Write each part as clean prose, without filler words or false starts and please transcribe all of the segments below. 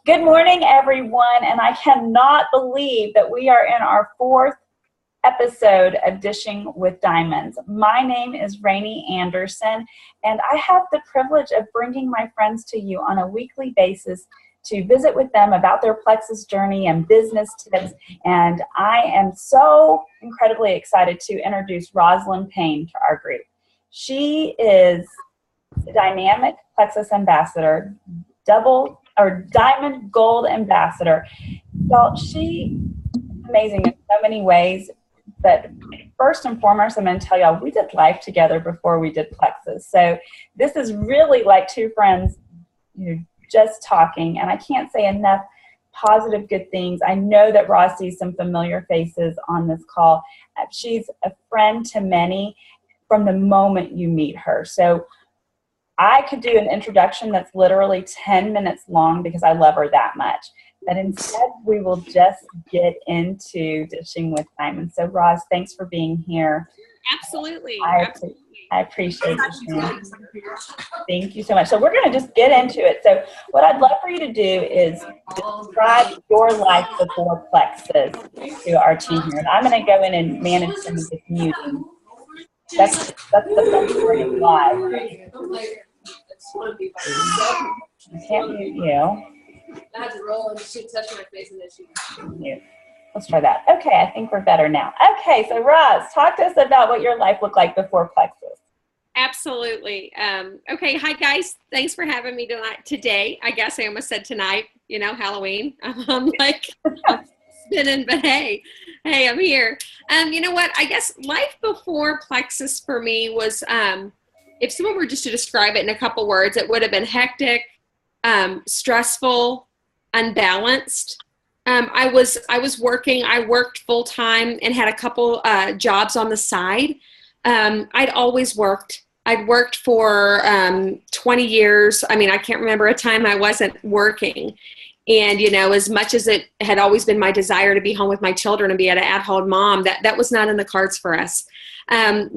Good morning, everyone, and I cannot believe that we are in our fourth episode of Dishing with Diamonds. My name is Rainey Anderson, and I have the privilege of bringing my friends to you on a weekly basis to visit with them about their Plexus journey and business tips. And I am so incredibly excited to introduce Rosalind Payne to our group. She is a dynamic Plexus ambassador, diamond gold ambassador. Well, she is amazing in so many ways, but first and foremost, I'm going to tell y'all, we did life together before we did Plexus. So this is really like two friends, just talking, and I can't say enough positive good things. I know that Roz sees some familiar faces on this call. She's a friend to many from the moment you meet her. So I could do an introduction that's literally 10 minutes long because I love her that much. But instead, we will just get into Dishing with Diamonds. So, Roz, thanks for being here. Absolutely. I appreciate it. Thank you so much. So we're going to just get into it. So what I'd love for you to do is describe your life before Plexus to our team here. And I'm going to go in and manage some of this muting. That's the fun part of live. I can't mute you. I had to roll and she touched my face and then she mute. Let's try that. Okay, I think we're better now. Okay, so Roz, talk to us about what your life looked like before Plexus. Absolutely. Okay, hi guys. Thanks for having me today. I guess I almost said tonight, Halloween. I'm like spinning, but hey, I'm here. You know what? I guess life before Plexus for me was, if someone were just to describe it in a couple words, it would have been hectic, stressful, unbalanced. I was working. I worked full time and had a couple jobs on the side. I'd always worked. I'd worked for 20 years. I mean, I can't remember a time I wasn't working. And, as much as it had always been my desire to be home with my children and be an at-home mom, that was not in the cards for us. I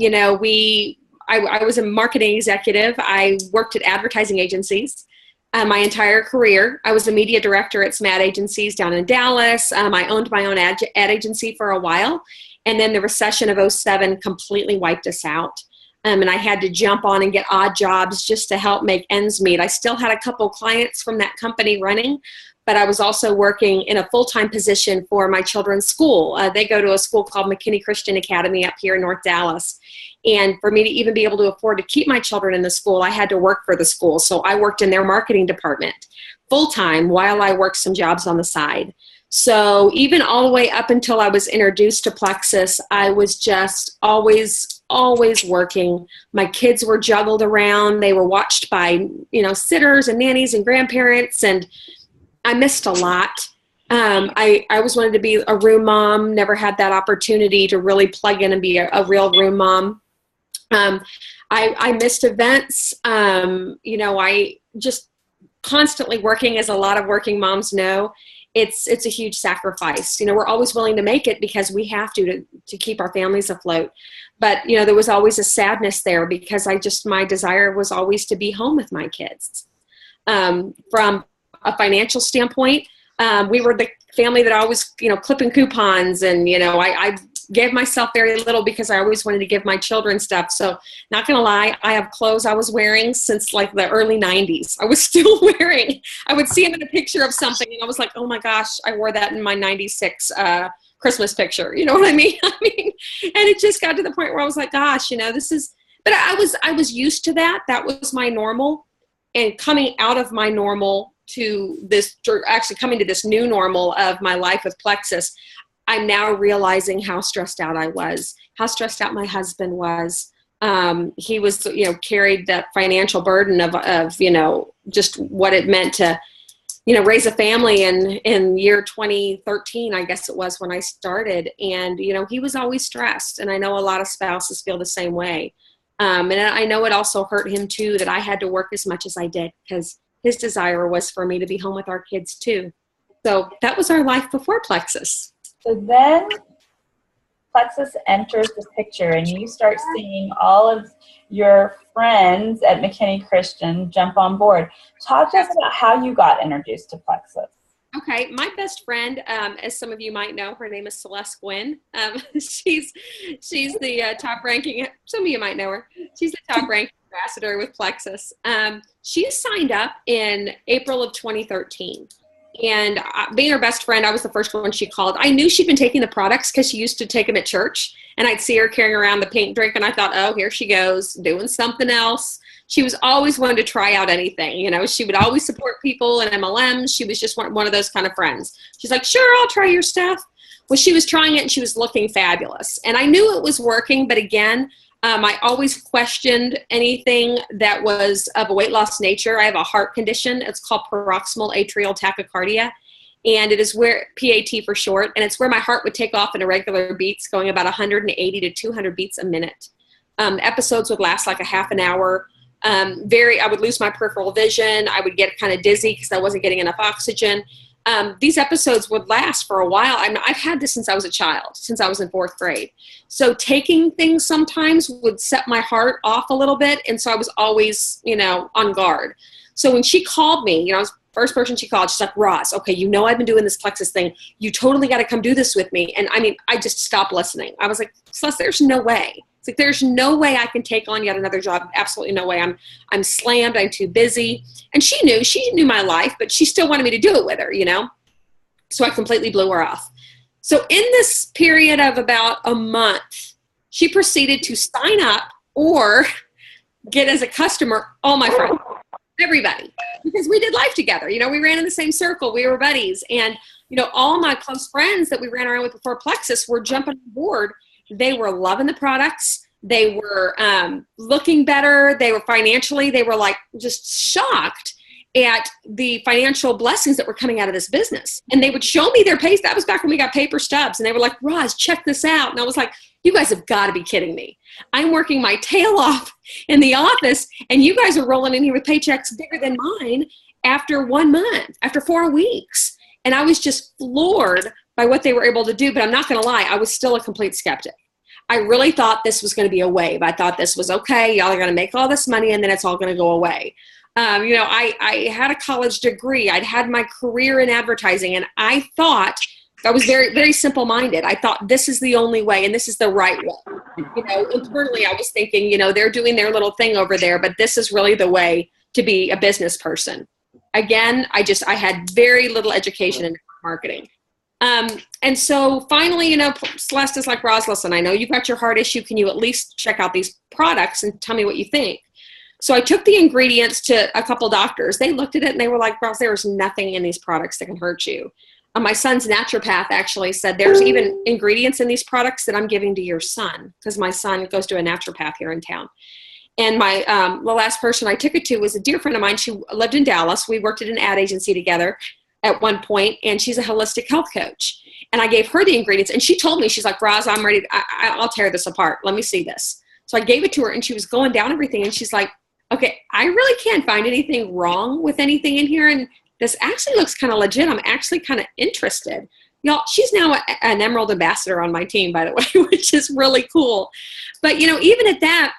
was a marketing executive. I worked at advertising agencies. My entire career. I was a media director at some ad agencies down in Dallas. I owned my own ad agency for a while. And then the recession of '07 completely wiped us out. And I had to jump on and get odd jobs just to help make ends meet. I still had a couple clients from that company running, but I was also working in a full-time position for my children's school. They go to a school called McKinney Christian Academy up here in North Dallas. And for me to even be able to afford to keep my children in the school, I had to work for the school. So I worked in their marketing department full-time while I worked some jobs on the side. So even all the way up until I was introduced to Plexus, I was just always working. My kids were juggled around. They were watched by, sitters and nannies and grandparents, and I missed a lot. I always wanted to be a room mom, never had that opportunity to really plug in and be a real room mom. I missed events. I just constantly working, as a lot of working moms know, it's a huge sacrifice. We're always willing to make it because we have to keep our families afloat. But, there was always a sadness there because my desire was always to be home with my kids. From a financial standpoint, we were the family that always, clipping coupons, and, I gave myself very little because I always wanted to give my children stuff. So not going to lie, I have clothes I was wearing since like the early 90s. I was still wearing. I would see them in a picture of something and I was like, oh my gosh, I wore that in my 96 Christmas picture. You know what I mean? And it just got to the point where I was like, gosh, this is, but I was used to that. That was my normal. And coming out of my normal to this, actually coming to this new normal of my life with Plexus, I'm now realizing how stressed out I was, how stressed out my husband was. He was, carried that financial burden of just what it meant to, raise a family in year 2013, I guess it was when I started. And, he was always stressed. And I know a lot of spouses feel the same way. And I know it also hurt him too, that I had to work as much as I did because his desire was for me to be home with our kids too. So that was our life before Plexus. So then plexus enters the picture and you start seeing all of your friends at McKinney Christian jump on board. Talk to us about how you got introduced to plexus. Okay, my best friend, as some of you might know, her name is Celeste Gwynn. She's the top-ranking. Some of you might know her. She's the top-ranking ambassador with Plexus. She signed up in April of 2013, and being her best friend, I was the first one she called. I knew she'd been taking the products because she used to take them at church, and I'd see her carrying around the pink drink, and I thought, oh, here she goes doing something else. She was always wanting to try out anything. You know, she would always support people in MLMs. She was just one of those kind of friends. She's like, sure, I'll try your stuff. Well, she was trying it and she was looking fabulous. And I knew it was working, but again, I always questioned anything that was of a weight loss nature. I have a heart condition. It's called paroxysmal atrial tachycardia. And it is where, PAT for short, and it's where my heart would take off in irregular beats, going about 180 to 200 beats a minute. Episodes would last like a half an hour. I would lose my peripheral vision. I would get kind of dizzy because I wasn't getting enough oxygen. These episodes would last for a while. I've had this since I was a child, since I was in 4th grade. So taking things sometimes would set my heart off a little bit. And so I was always, on guard. So when she called me, I was the first person she called, she's like, Roz, okay, I've been doing this plexus thing. You totally got to come do this with me. And I just stopped listening. I was like, Celeste, there's no way. It's like, there's no way I can take on yet another job. Absolutely no way. I'm slammed. I'm too busy. And she knew my life, but she still wanted me to do it with her, So I completely blew her off. So in this period of about a month, she proceeded to sign up or get as a customer all my friends, everybody, because we did life together. We ran in the same circle. We were buddies. And, all my close friends that we ran around with before Plexus were jumping on board. They were loving the products. They were looking better. They were financially, they were like just shocked at the financial blessings that were coming out of this business. And they would show me their pays. That was back when we got paper stubs. And they were like, Roz, check this out. And I was like, you guys have got to be kidding me. I'm working my tail off in the office and you guys are rolling in here with paychecks bigger than mine after 1 month, after 4 weeks. And I was just floored by what they were able to do. But I'm not going to lie, I was still a complete skeptic. I really thought this was going to be a wave. I thought this was okay. Y'all are going to make all this money and then it's all going to go away. I had a college degree. I'd had my career in advertising and I thought, I was very, very simple-minded. I thought this is the only way and this is the right way. Internally I was thinking, they're doing their little thing over there, but this is really the way to be a business person. Again, I had very little education in marketing. And so finally, Celeste is like, Roz, listen, I know you've got your heart issue. Can you at least check out these products and tell me what you think? So I took the ingredients to a couple doctors. They looked at it and they were like, Roz, there's nothing in these products that can hurt you. My son's naturopath actually said there's even ingredients in these products that I'm giving to your son because my son goes to a naturopath here in town. And the last person I took it to was a dear friend of mine. She lived in Dallas. We worked at an ad agency together at one point, and she's a holistic health coach. And I gave her the ingredients, and she told me, she's like, Roz, I'm ready. I'll tear this apart. Let me see this. So I gave it to her, and she was going down everything, and she's like, okay, I really can't find anything wrong with anything in here, and this actually looks kind of legit. I'm actually kind of interested. Y'all, she's now an Emerald Ambassador on my team, by the way, which is really cool. But, even at that,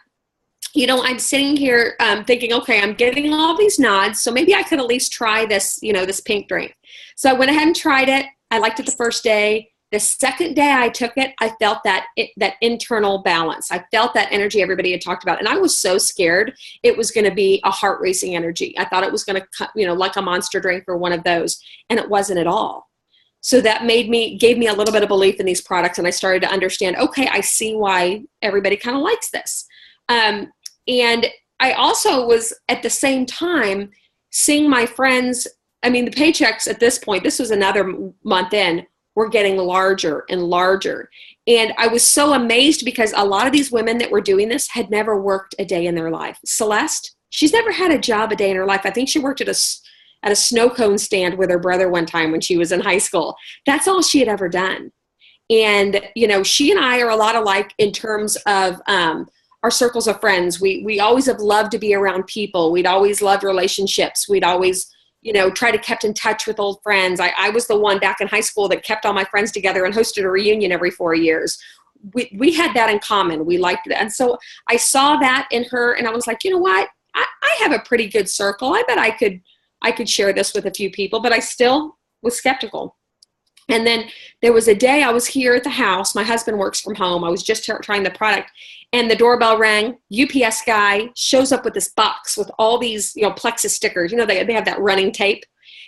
I'm sitting here thinking, okay, I'm getting all these nods, so maybe I could at least try this, this pink drink. So I went ahead and tried it. I liked it the first day. The second day I took it, I felt that internal balance. I felt that energy everybody had talked about. And I was so scared it was going to be a heart racing energy. I thought it was going to, like a monster drink or one of those. And it wasn't at all. So that gave me a little bit of belief in these products. And I started to understand, okay, I see why everybody kind of likes this. And I also was at the same time seeing my friends, the paychecks at this point, this was another month in, were getting larger and larger. And I was so amazed because a lot of these women that were doing this had never worked a day in their life. Celeste, she's never had a job a day in her life. I think she worked at a snow cone stand with her brother one time when she was in high school. That's all she had ever done. And, she and I are a lot alike in terms of our circles of friends. We always have loved to be around people. We'd always loved relationships. We'd always, try to kept in touch with old friends. I was the one back in high school that kept all my friends together and hosted a reunion every 4 years. we had that in common. We liked it. And so I saw that in her, and I was like, you know what? I have a pretty good circle. I bet I could share this with a few people, but I still was skeptical. And then there was a day I was here at the house. My husband works from home. I was just trying the product, and the doorbell rang. UPS guy shows up with this box with all these, Plexus stickers. They have that running tape.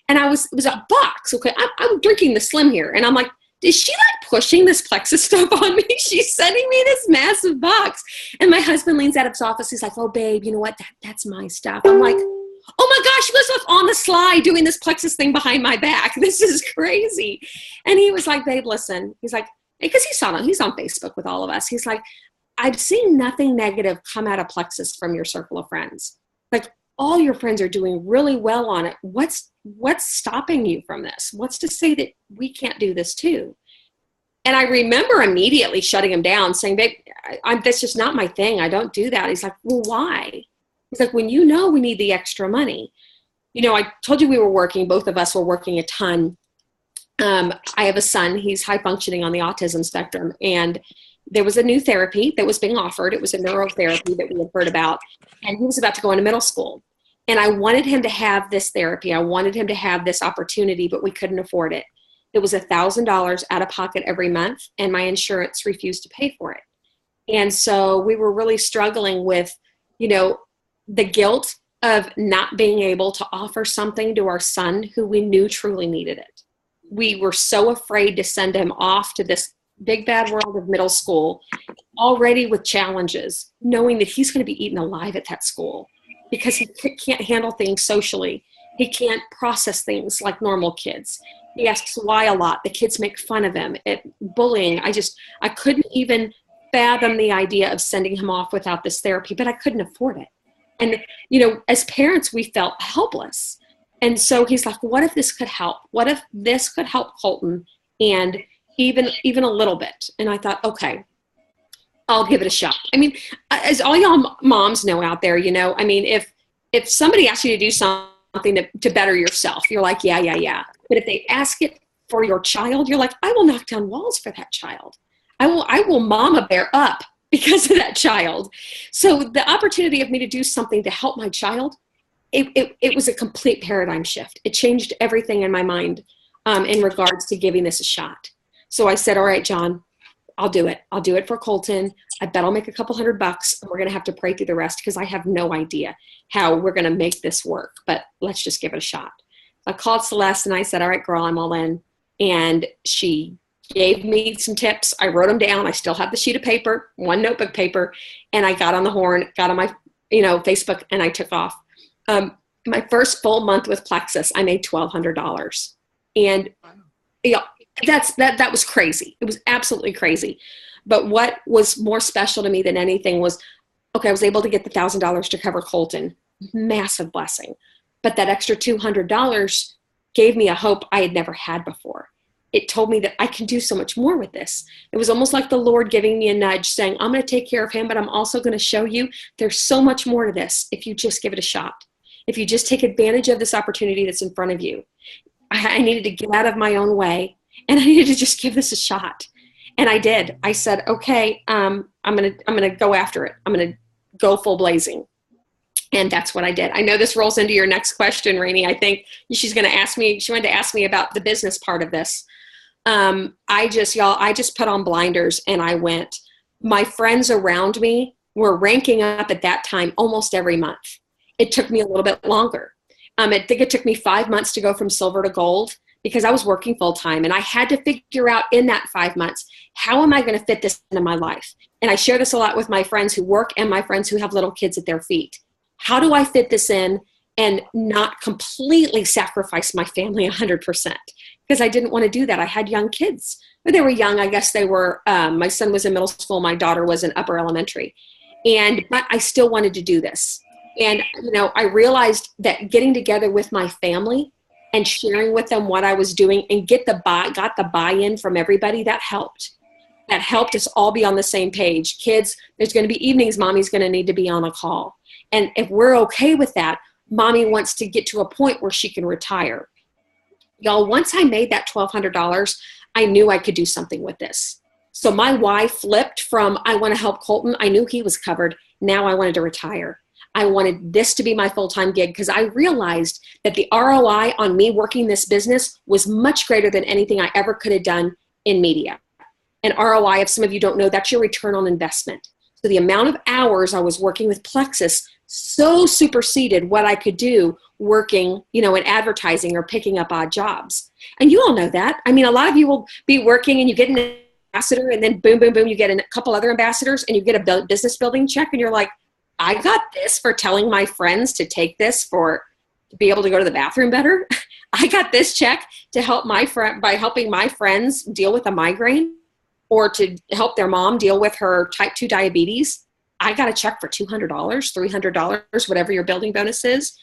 And it was a box. Okay, I'm drinking the Slim here. And I'm like, is she like pushing this Plexus stuff on me? She's sending me this massive box. And my husband leans out of his office. He's like, oh, babe, you know what? That's my stuff. I'm like, oh my gosh, he was like on the slide doing this Plexus thing behind my back. This is crazy. And he was like, babe, listen. He's like, because he's on Facebook with all of us. He's like, I've seen nothing negative come out of Plexus from your circle of friends. Like, all your friends are doing really well on it. What's stopping you from this? What's to say that we can't do this too? And I remember immediately shutting him down, saying, babe, that's just not my thing. I don't do that. He's like, well, why? He's like, when we need the extra money. I told you we were working, both of us were working a ton. I have a son, he's high functioning on the autism spectrum. And there was a new therapy that was being offered. It was a neurotherapy that we had heard about. And he was about to go into middle school. And I wanted him to have this therapy. I wanted him to have this opportunity, but we couldn't afford it. It was $1,000 out of pocket every month, and my insurance refused to pay for it. And so we were really struggling with, the guilt of not being able to offer something to our son who we knew truly needed it. We were so afraid to send him off to this big bad world of middle school, already with challenges, knowing that he's going to be eaten alive at that school because he can't handle things socially. He can't process things like normal kids. He asks why a lot. The kids make fun of him. Bullying. I couldn't even fathom the idea of sending him off without this therapy, but I couldn't afford it. And, as parents, we felt helpless. And so he's like, what if this could help? What if this could help Colton? And even a little bit. And I thought, okay, I'll give it a shot. I mean, as all y'all moms know out there, if somebody asks you to do something to better yourself, you're like, yeah. But if they ask it for your child, you're like, I will knock down walls for that child. I will mama bear up because of that child. So the opportunity of me to do something to help my child, it was a complete paradigm shift. It changed everything in my mind in regards to giving this a shot. So I said, all right, John, I'll do it. I'll do it for Colton. I bet I'll make a couple $100 and we're going to have to pray through the rest because I have no idea how we're going to make this work, but let's just give it a shot. I called Celeste and I said, all right, girl, I'm all in. And she gave me some tips. I wrote them down. I still have the sheet of paper, one notebook paper, and I got on the horn, got on my, Facebook, and I took off. My first full month with Plexus, I made $1,200. And that was crazy. It was absolutely crazy. But what was more special to me than anything was, okay, I was able to get the $1,000 to cover Colton. Massive blessing. But that extra $200 gave me a hope I had never had before. It told me that I can do so much more with this. It was almost like the Lord giving me a nudge saying, I'm going to take care of him, but I'm also going to show you there's so much more to this if you just give it a shot. If you just take advantage of this opportunity that's in front of you. I needed to get out of my own way and I needed to just give this a shot. And I did. I said, okay, I'm going to go after it. I'm going to go full blazing. And that's what I did. I know this rolls into your next question, Rainey. I think she wanted to ask me about the business part of this. I just put on blinders and I went. My friends around me were ranking up at that time almost every month. It took me a little bit longer. I think it took me 5 months to go from silver to gold because I was working full time and I had to figure out in that 5 months, how am I going to fit this into my life? And I share this a lot with my friends who work and my friends who have little kids at their feet. How do I fit this in and not completely sacrifice my family 100%? Because I didn't want to do that. I had young kids. But they were young. I guess they were, my son was in middle school. My daughter was in upper elementary. But I still wanted to do this. And, I realized that getting together with my family and sharing with them what I was doing and got the buy-in from everybody, that helped. That helped us all be on the same page. Kids, there's going to be evenings, mommy's going to need to be on a call. And if we're okay with that, mommy wants to get to a point where she can retire. Y'all, once I made that $1,200, I knew I could do something with this. So my why flipped from I want to help Colton. I knew he was covered. Now I wanted to retire. I wanted this to be my full-time gig because I realized that the ROI on me working this business was much greater than anything I ever could have done in media. And ROI, if some of you don't know, that's your return on investment. So the amount of hours I was working with Plexus so superseded what I could do working, in advertising or picking up odd jobs. And you all know that. I mean, a lot of you will be working and you get an ambassador and then boom, boom, boom, you get a couple other ambassadors and you get a business building check and you're like, I got this for telling my friends to take this to be able to go to the bathroom better. I got this check to help by helping my friends deal with a migraine or to help their mom deal with her type 2 diabetes. I got a check for $200, $300, whatever your building bonus is.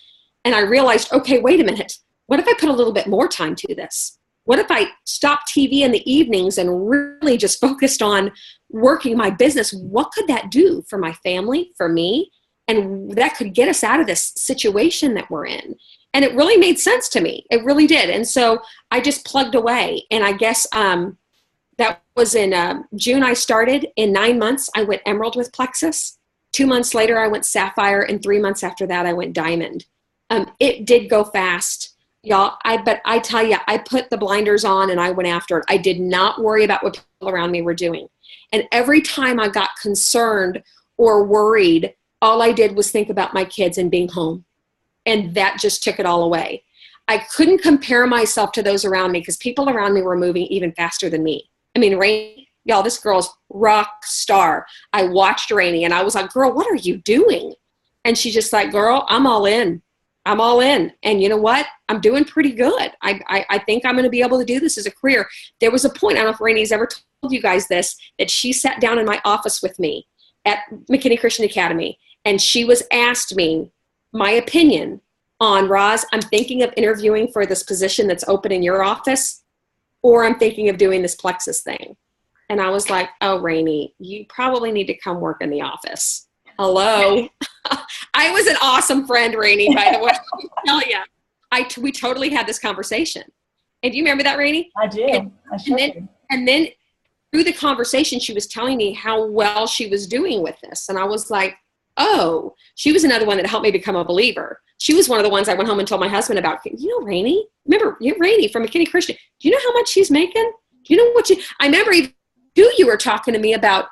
And I realized, okay, wait a minute. What if I put a little bit more time to this? What if I stopped TV in the evenings and really just focused on working my business? What could that do for my family, for me? And that could get us out of this situation that we're in. And it really made sense to me. It really did. And so I just plugged away. And I guess that was in June I started. In 9 months, I went Emerald with Plexus. 2 months later, I went Sapphire. And 3 months after that, I went Diamond. It did go fast. Y'all, but I tell you, I put the blinders on and I went after it. I did not worry about what people around me were doing. And every time I got concerned or worried, all I did was think about my kids and being home. And that just took it all away. I couldn't compare myself to those around me because people around me were moving even faster than me. I mean, Rainey, y'all, this girl's rock star. I watched Rainey and I was like, girl, what are you doing? And she's just like, girl, I'm all in. I'm all in. And you know what? I'm doing pretty good. I think I'm going to be able to do this as a career. There was a point, I don't know if Rainey's ever told you guys this, that she sat down in my office with me at McKinney Christian Academy. And she was asked me my opinion on, Roz, I'm thinking of interviewing for this position that's open in your office, or I'm thinking of doing this Plexus thing. And I was like, oh, Rainey, you probably need to come work in the office. Hello. I was an awesome friend, Rainey, by the way. I'll tell you. We totally had this conversation. And do you remember that, Rainey? I do. And then through the conversation, she was telling me how well she was doing with this. And I was like, oh, she was another one that helped me become a believer. She was one of the ones I went home and told my husband about. You know, Rainey? Remember, Rainey from McKinney Christian. Do you know how much she's making? Do you know what I remember you were talking to me about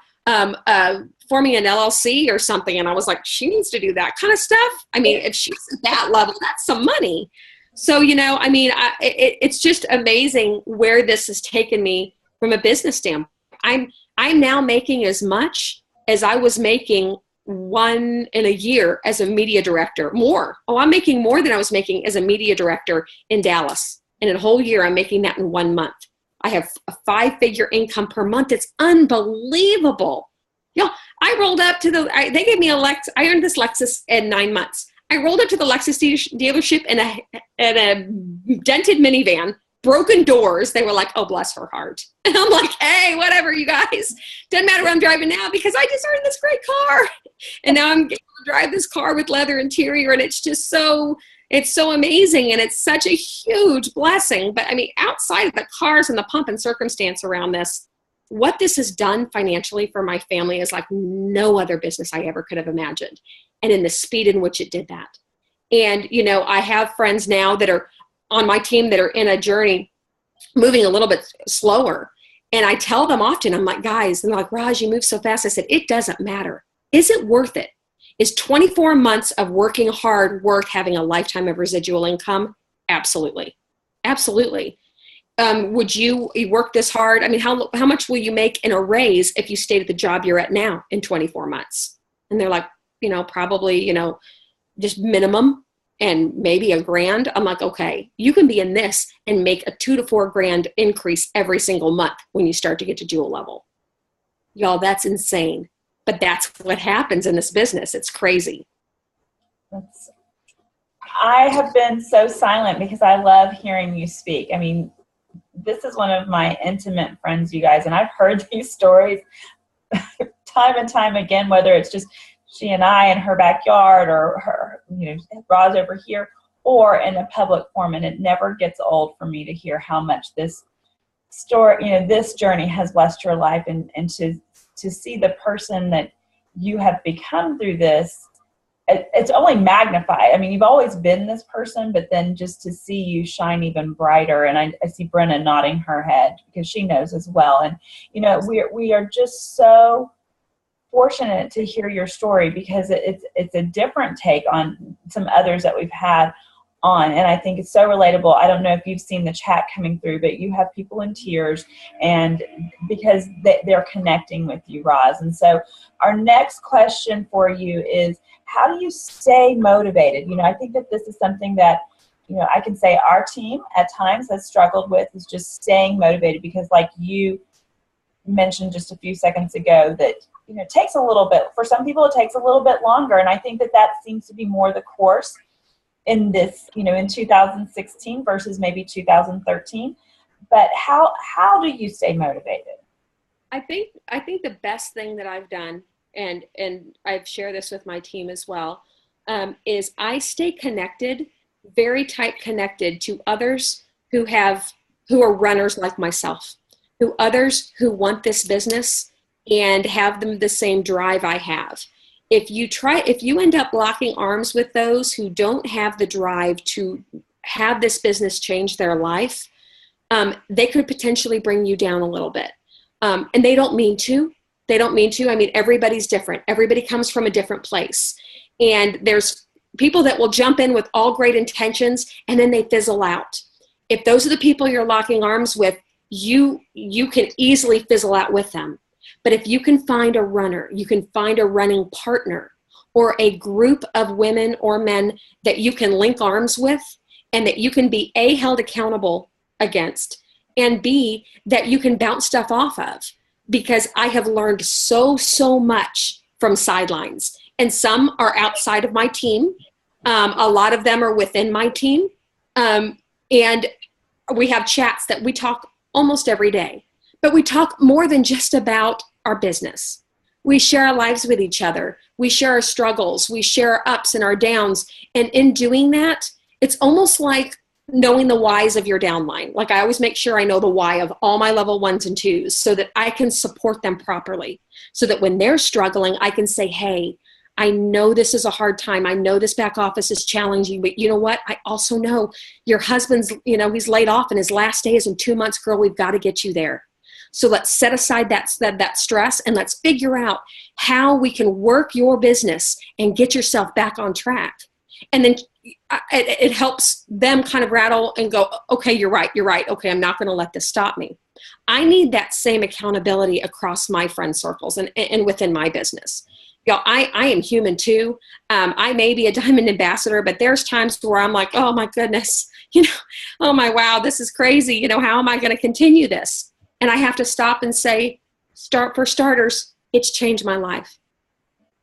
forming an LLC or something. And I was like, she needs to do that kind of stuff. I mean, if she's at that level, that's some money. So, I mean, it's just amazing where this has taken me from a business standpoint. I'm now making as much as I was making one in a year as a media director. More. Oh, I'm making more than I was making as a media director in Dallas. And in a whole year, I'm making that in 1 month. I have a 5-figure income per month. It's unbelievable. I rolled up to they gave me I earned this Lexus in 9 months. I rolled up to the Lexus dealership in a dented minivan, broken doors. They were like, oh, bless her heart. And I'm like, hey, whatever, you guys. Doesn't matter what I'm driving now because I just earned this great car. And now I'm able to drive this car with leather interior. And it's just so amazing. And it's such a huge blessing. But I mean, outside of the cars and the pomp and circumstance around this, what this has done financially for my family is like no other business I ever could have imagined. And in the speed in which it did that. And, I have friends now that are on my team that are in a journey moving a little bit slower. And I tell them often, I'm like, guys, and they're like, Raj, you move so fast. I said, it doesn't matter. Is it worth it? Is 24 months of working hard worth having a lifetime of residual income? Absolutely. Absolutely. Would you work this hard? I mean, how much will you make in a raise if you stayed at the job you're at now in 24 months? And they're like, probably, just minimum and maybe $1,000. I'm like, okay, you can be in this and make a $2,000 to $4,000 increase every single month when you start to get to jewel level. Y'all, that's insane. But that's what happens in this business. It's crazy. I have been so silent because I love hearing you speak. I mean, this is one of my intimate friends, you guys, and I've heard these stories time and time again, whether it's just she and I in her backyard or her, Roz over here or in a public forum. And it never gets old for me to hear how much this story, this journey has blessed your life, and to see the person that you have become through this, it's only magnified. I mean, you've always been this person, but then just to see you shine even brighter. And I see Brenna nodding her head because she knows as well. And, we are just so fortunate to hear your story, because it's a different take on some others that we've had on. And I think it's so relatable. I don't know if you've seen the chat coming through, but you have people in tears, and because they're connecting with you, Roz. And so our next question for you is, how do you stay motivated? I think that this is something that, I can say our team at times has struggled with, is just staying motivated, because like you mentioned just a few seconds ago, that, it takes a little bit, for some people it takes a little bit longer. And I think that seems to be more the course in this, in 2016 versus maybe 2013. But how do you stay motivated? I think the best thing that I've done, and I've shared this with my team as well, is I stay connected, very tight connected to others who are runners like myself, others who want this business and have the same drive I have. If you end up locking arms with those who don't have the drive to have this business change their life, they could potentially bring you down a little bit. And they don't mean to. I mean, everybody's different. Everybody comes from a different place. And there's people that will jump in with all great intentions, and then they fizzle out. If those are the people you're locking arms with, you can easily fizzle out with them. But if you can find a runner, you can find a running partner, or a group of women or men that you can link arms with, and that you can be A, held accountable against, and B, that you can bounce stuff off of. Because I have learned so much from sidelines, and some are outside of my team. A lot of them are within my team. And we have chats that we talk almost every day, but we talk more than just about our business. We share our lives with each other. We share our struggles. We share our ups and our downs. And in doing that, it's almost like knowing the whys of your downline. Like, I always make sure I know the why of all my level 1s and 2s, so that I can support them properly. So that when they're struggling, I can say, hey, I know this is a hard time. I know this back office is challenging, but you know what? I also know your husband's, he's laid off and his last day is in 2 months. Girl, we've got to get you there. So let's set aside that stress, and let's figure out how we can work your business and get yourself back on track. And then it helps them kind of rattle and go, okay, you're right. Okay, I'm not going to let this stop me. I need that same accountability across my friend circles and within my business. I am human too. I may be a diamond ambassador, but there's times where I'm like, oh my goodness, oh my, wow, this is crazy. How am I going to continue this? And I have to stop and say, for starters, it's changed my life.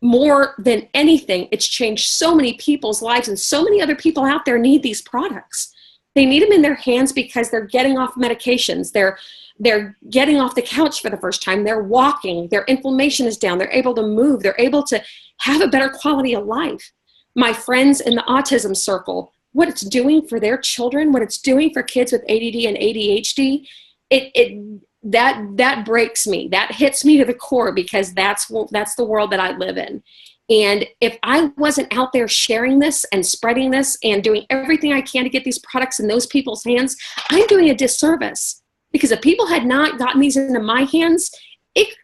More than anything, it's changed so many people's lives, and so many other people out there need these products. They need them in their hands because they're getting off medications. They're getting off the couch for the first time. They're walking. Their inflammation is down. They're able to move. They're able to have a better quality of life. My friends in the autism circle, what it's doing for their children, what it's doing for kids with ADD and ADHD, that breaks me. That hits me to the core, because that's the world that I live in. And if I wasn't out there sharing this and spreading this and doing everything I can to get these products in those people's hands, I'm doing a disservice. Because if people had not gotten these into my hands,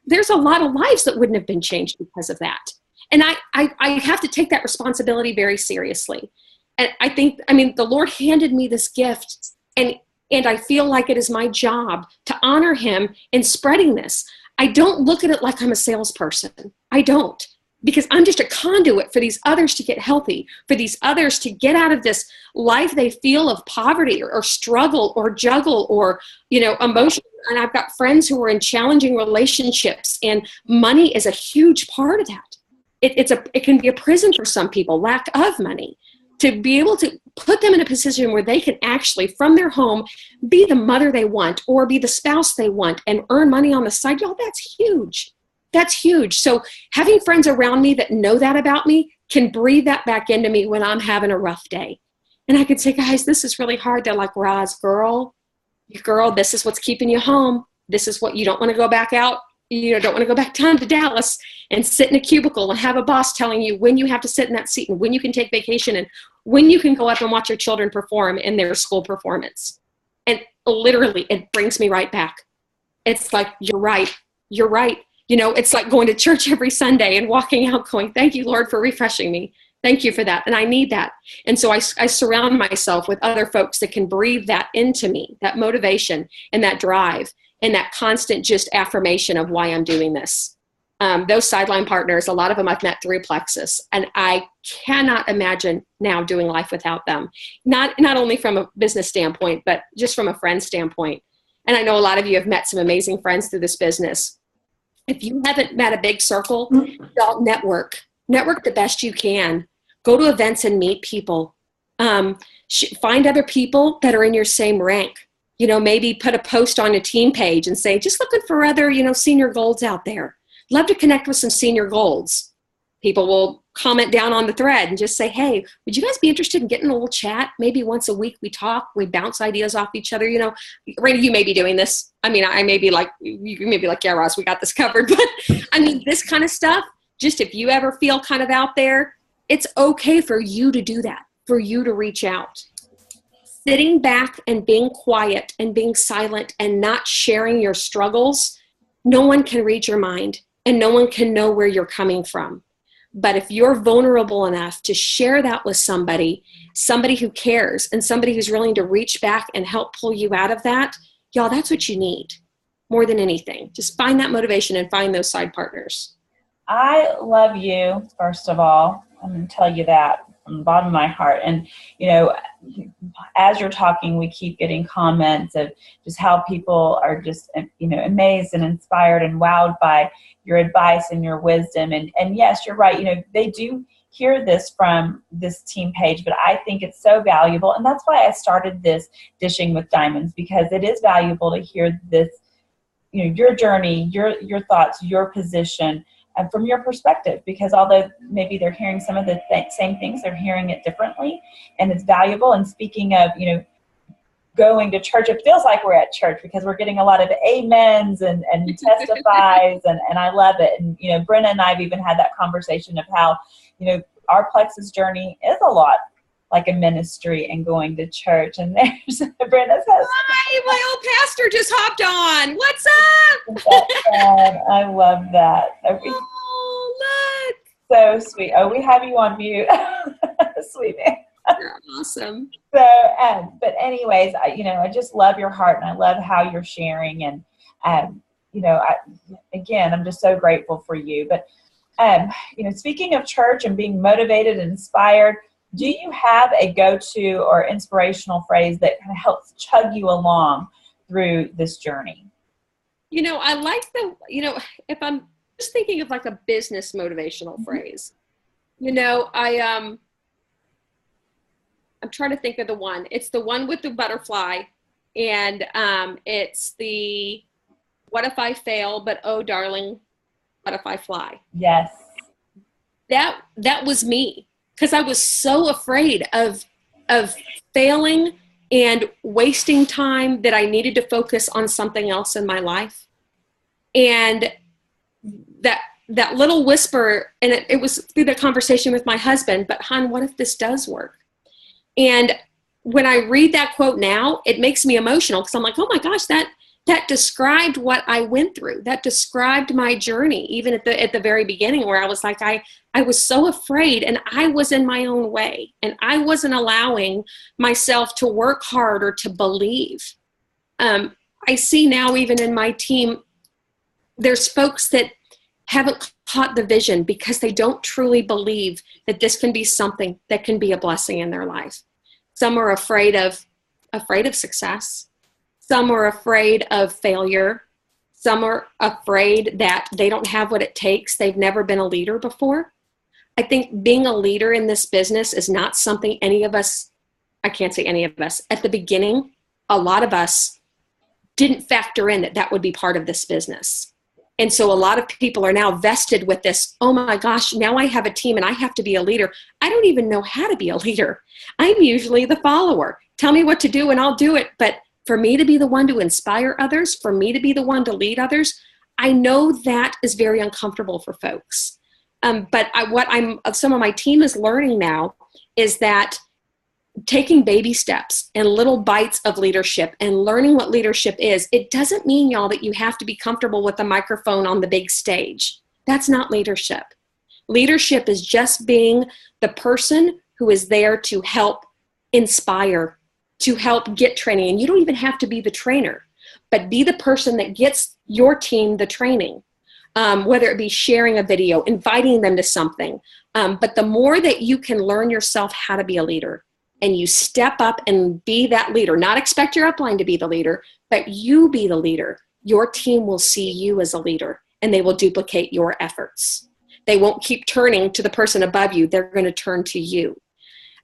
there's a lot of lives that wouldn't have been changed because of that. And I have to take that responsibility very seriously. And the Lord handed me this gift, and I feel like it is my job to honor him in spreading this. I don't look at it like I'm a salesperson. I don't. Because I'm just a conduit for these others to get healthy, for these others to get out of this life they feel of poverty or struggle or juggle or, emotion. And I've got friends who are in challenging relationships, and money is a huge part of that. It can be a prison for some people, lack of money. To be able to put them in a position where they can actually, from their home, be the mother they want or be the spouse they want and earn money on the side, y'all, that's huge. That's huge. So having friends around me that know that about me can breathe that back into me when I'm having a rough day. And I could say, guys, this is really hard. They're like, Roz, girl, girl, this is what's keeping you home. This is what you don't want to go back out. You don't want to go back down to Dallas and sit in a cubicle and have a boss telling you when you have to sit in that seat and when you can take vacation and when you can go up and watch your children perform in their school performance. And literally, it brings me right back. It's like, you're right. You're right. It's like going to church every Sunday and walking out going, thank you, Lord, for refreshing me. Thank you for that. And I need that. And so I surround myself with other folks that can breathe that into me, that motivation and that drive and that constant just affirmation of why I'm doing this. Those sideline partners, a lot of them I've met through Plexus, and I cannot imagine now doing life without them. Not only from a business standpoint, but just from a friend standpoint. And I know a lot of you have met some amazing friends through this business. If you haven't met a big circle, y'all network the best you can. Go to events and meet people. Find other people that are in your same rank. Maybe put a post on a team page and say, just looking for other, senior golds out there. Love to connect with some senior golds. People will comment down on the thread and just say, hey, would you guys be interested in getting a little chat? Maybe once a week we talk, we bounce ideas off each other. Randy, you may be doing this. I mean, I may be like, you may be like, yeah, Ross, we got this covered. But I mean, this kind of stuff, just if you ever feel kind of out there, it's okay for you to do that, for you to reach out. Sitting back and being quiet and being silent and not sharing your struggles, no one can read your mind and no one can know where you're coming from. But if you're vulnerable enough to share that with somebody who cares and somebody who's willing to reach back and help pull you out of that, y'all, that's what you need more than anything. Just find that motivation and find those side partners. I love you, first of all. I'm going to tell you that from the bottom of my heart. And, as you're talking, we keep getting comments of just how people are just, amazed and inspired and wowed by your advice and your wisdom. And yes, you're right. They do hear this from this team page, but I think it's so valuable. And that's why I started this Dishing with Diamonds, because it is valuable to hear this, your journey, your thoughts, your position, and from your perspective, because although maybe they're hearing some of the same things, they're hearing it differently, and it's valuable. And speaking of, going to church, it feels like we're at church because we're getting a lot of amens and testifies, and I love it. And, Brenna and I have even had that conversation of how, our Plexus journey is a lot like a ministry and going to church. And there's Brenna says, hi, my old pastor just hopped on. What's up? I love that. Oh, look. So sweet. Oh, we have you on mute. Sweet man. You're awesome. So, but anyways, I just love your heart and I love how you're sharing. And, again, I'm just so grateful for you. But, speaking of church and being motivated and inspired, do you have a go-to or inspirational phrase that kind of helps chug you along through this journey? I like if I'm just thinking of like a business motivational phrase, I'm trying to think of the one. It's the one with the butterfly, and it's the what if I fail, but oh, darling, what if I fly? Yes. That was me. Because I was so afraid of failing and wasting time that I needed to focus on something else in my life. And that little whisper, and it was through the conversation with my husband, but hon, what if this does work? And when I read that quote now, it makes me emotional because I'm like, oh my gosh, that described what I went through. That described my journey, even at the very beginning, where I was like, I was so afraid and I was in my own way and I wasn't allowing myself to work hard or to believe. I see now, even in my team, there's folks that haven't caught the vision because they don't truly believe that this can be something that can be a blessing in their life. Some are afraid of success. Some are afraid of failure. Some are afraid that they don't have what it takes. They've never been a leader before. I think being a leader in this business is not something any of us, I can't say any of us, at the beginning, a lot of us didn't factor in that would be part of this business. And so a lot of people are now vested with this, oh my gosh, now I have a team and I have to be a leader. I don't even know how to be a leader. I'm usually the follower. Tell me what to do and I'll do it. But for me to be the one to inspire others, for me to be the one to lead others, I know that is very uncomfortable for folks. But some of my team is learning now is that taking baby steps and little bites of leadership and learning what leadership is, it doesn't mean, y'all, that you have to be comfortable with a microphone on the big stage. That's not leadership. Leadership is just being the person who is there to help inspire, to help get training. And you don't even have to be the trainer, but be the person that gets your team the training, whether it be sharing a video, inviting them to something. But the more that you can learn yourself how to be a leader, and you step up and be that leader, not expect your upline to be the leader, but you be the leader, your team will see you as a leader and they will duplicate your efforts. They won't keep turning to the person above you. They're going to turn to you.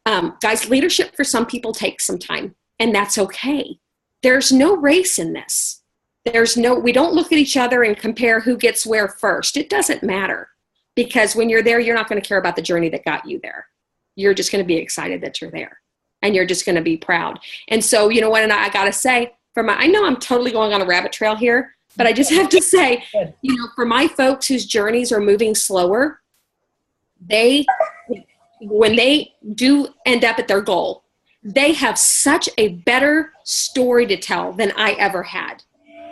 Guys, leadership for some people takes some time, and that's okay. There's no race in this. We don't look at each other and compare who gets where first. It doesn't matter, because when you're there, you're not going to care about the journey that got you there. You're just going to be excited that you're there, and you're just going to be proud. And so, you know what, and I got to say, I know I'm totally going on a rabbit trail here, but I just have to say, you know, for my folks whose journeys are moving slower, when they do end up at their goal, they have such a better story to tell than I ever had,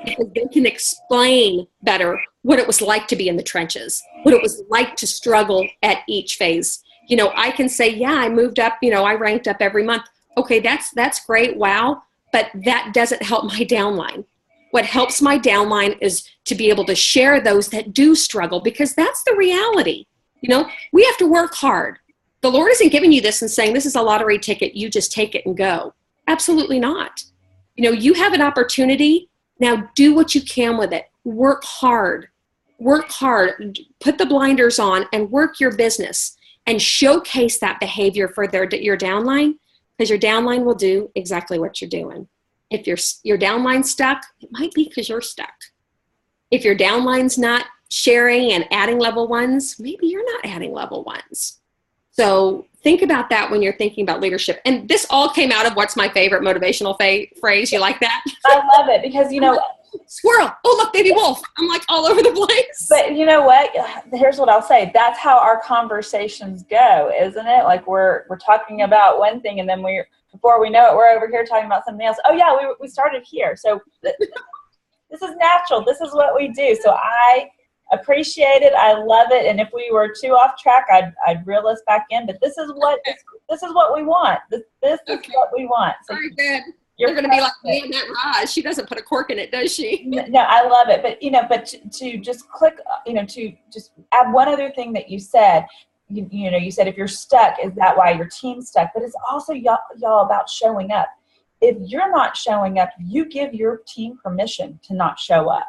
because they can explain better what it was like to be in the trenches, what it was like to struggle at each phase. You know, I can say, yeah, I moved up, you know, I ranked up every month. Okay, that's great. Wow. But that doesn't help my downline. What helps my downline is to be able to share those that do struggle, because that's the reality. You know, we have to work hard. The Lord isn't giving you this and saying, this is a lottery ticket, you just take it and go. Absolutely not. You know, you have an opportunity. Now do what you can with it. Work hard. Work hard. Put the blinders on and work your business and showcase that behavior for your downline, because your downline will do exactly what you're doing. If your downline's stuck, it might be because you're stuck. If your downline's not sharing and adding level ones, maybe you're not adding level ones. So think about that when you're thinking about leadership. And this all came out of what's my favorite motivational phrase. You like that? I love it, because, you know, squirrel. Oh, look, baby wolf. I'm like all over the place. But you know what? Here's what I'll say. That's how our conversations go, isn't it? Like we're talking about one thing, and then before we know it, we're over here talking about something else. Oh yeah, we started here. So this is natural. This is what we do. So I appreciate it. I love it. And if we were too off track, I'd reel us back in. But this is what we want. This is what we want. So very good. You're going to be like, man, that Raj, she doesn't put a cork in it, does she? No, I love it. But, you know, to just click, you know, to just add one other thing that you said, you know, you said if you're stuck, is that why your team's stuck? But it's also y'all about showing up. If you're not showing up, you give your team permission to not show up.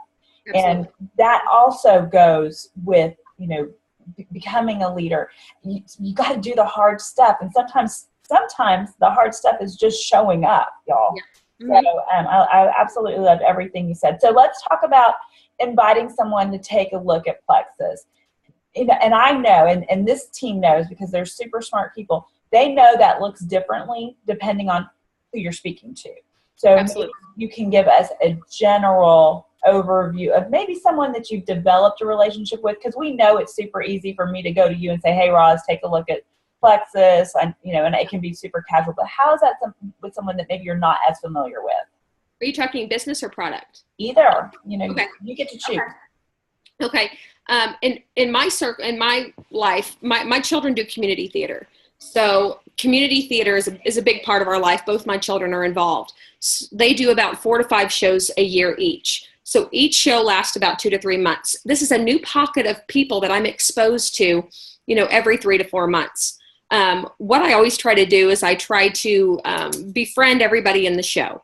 Absolutely. And that also goes with, you know, becoming a leader. You got to do the hard stuff. And sometimes the hard stuff is just showing up, y'all. Yeah. Mm-hmm. So I absolutely loved everything you said. So let's talk about inviting someone to take a look at Plexus. And I know, and this team knows, because they're super smart people, they know that looks differently depending on who you're speaking to. So you can give us a general overview of maybe someone that you've developed a relationship with, because we know it's super easy for me to go to you and say, hey, Roz, take a look at Plexus, and you know, and it can be super casual. But how is that with someone that maybe you're not as familiar with? Are you talking business or product? Either. You know, okay. You get to choose. Okay. In my circle, in my life, my children do community theater. So community theater is a big part of our life. Both my children are involved. They do about 4 to 5 shows a year each. So each show lasts about 2 to 3 months. This is a new pocket of people that I'm exposed to, you know, every 3 to 4 months. What I always try to do is I try to befriend everybody in the show.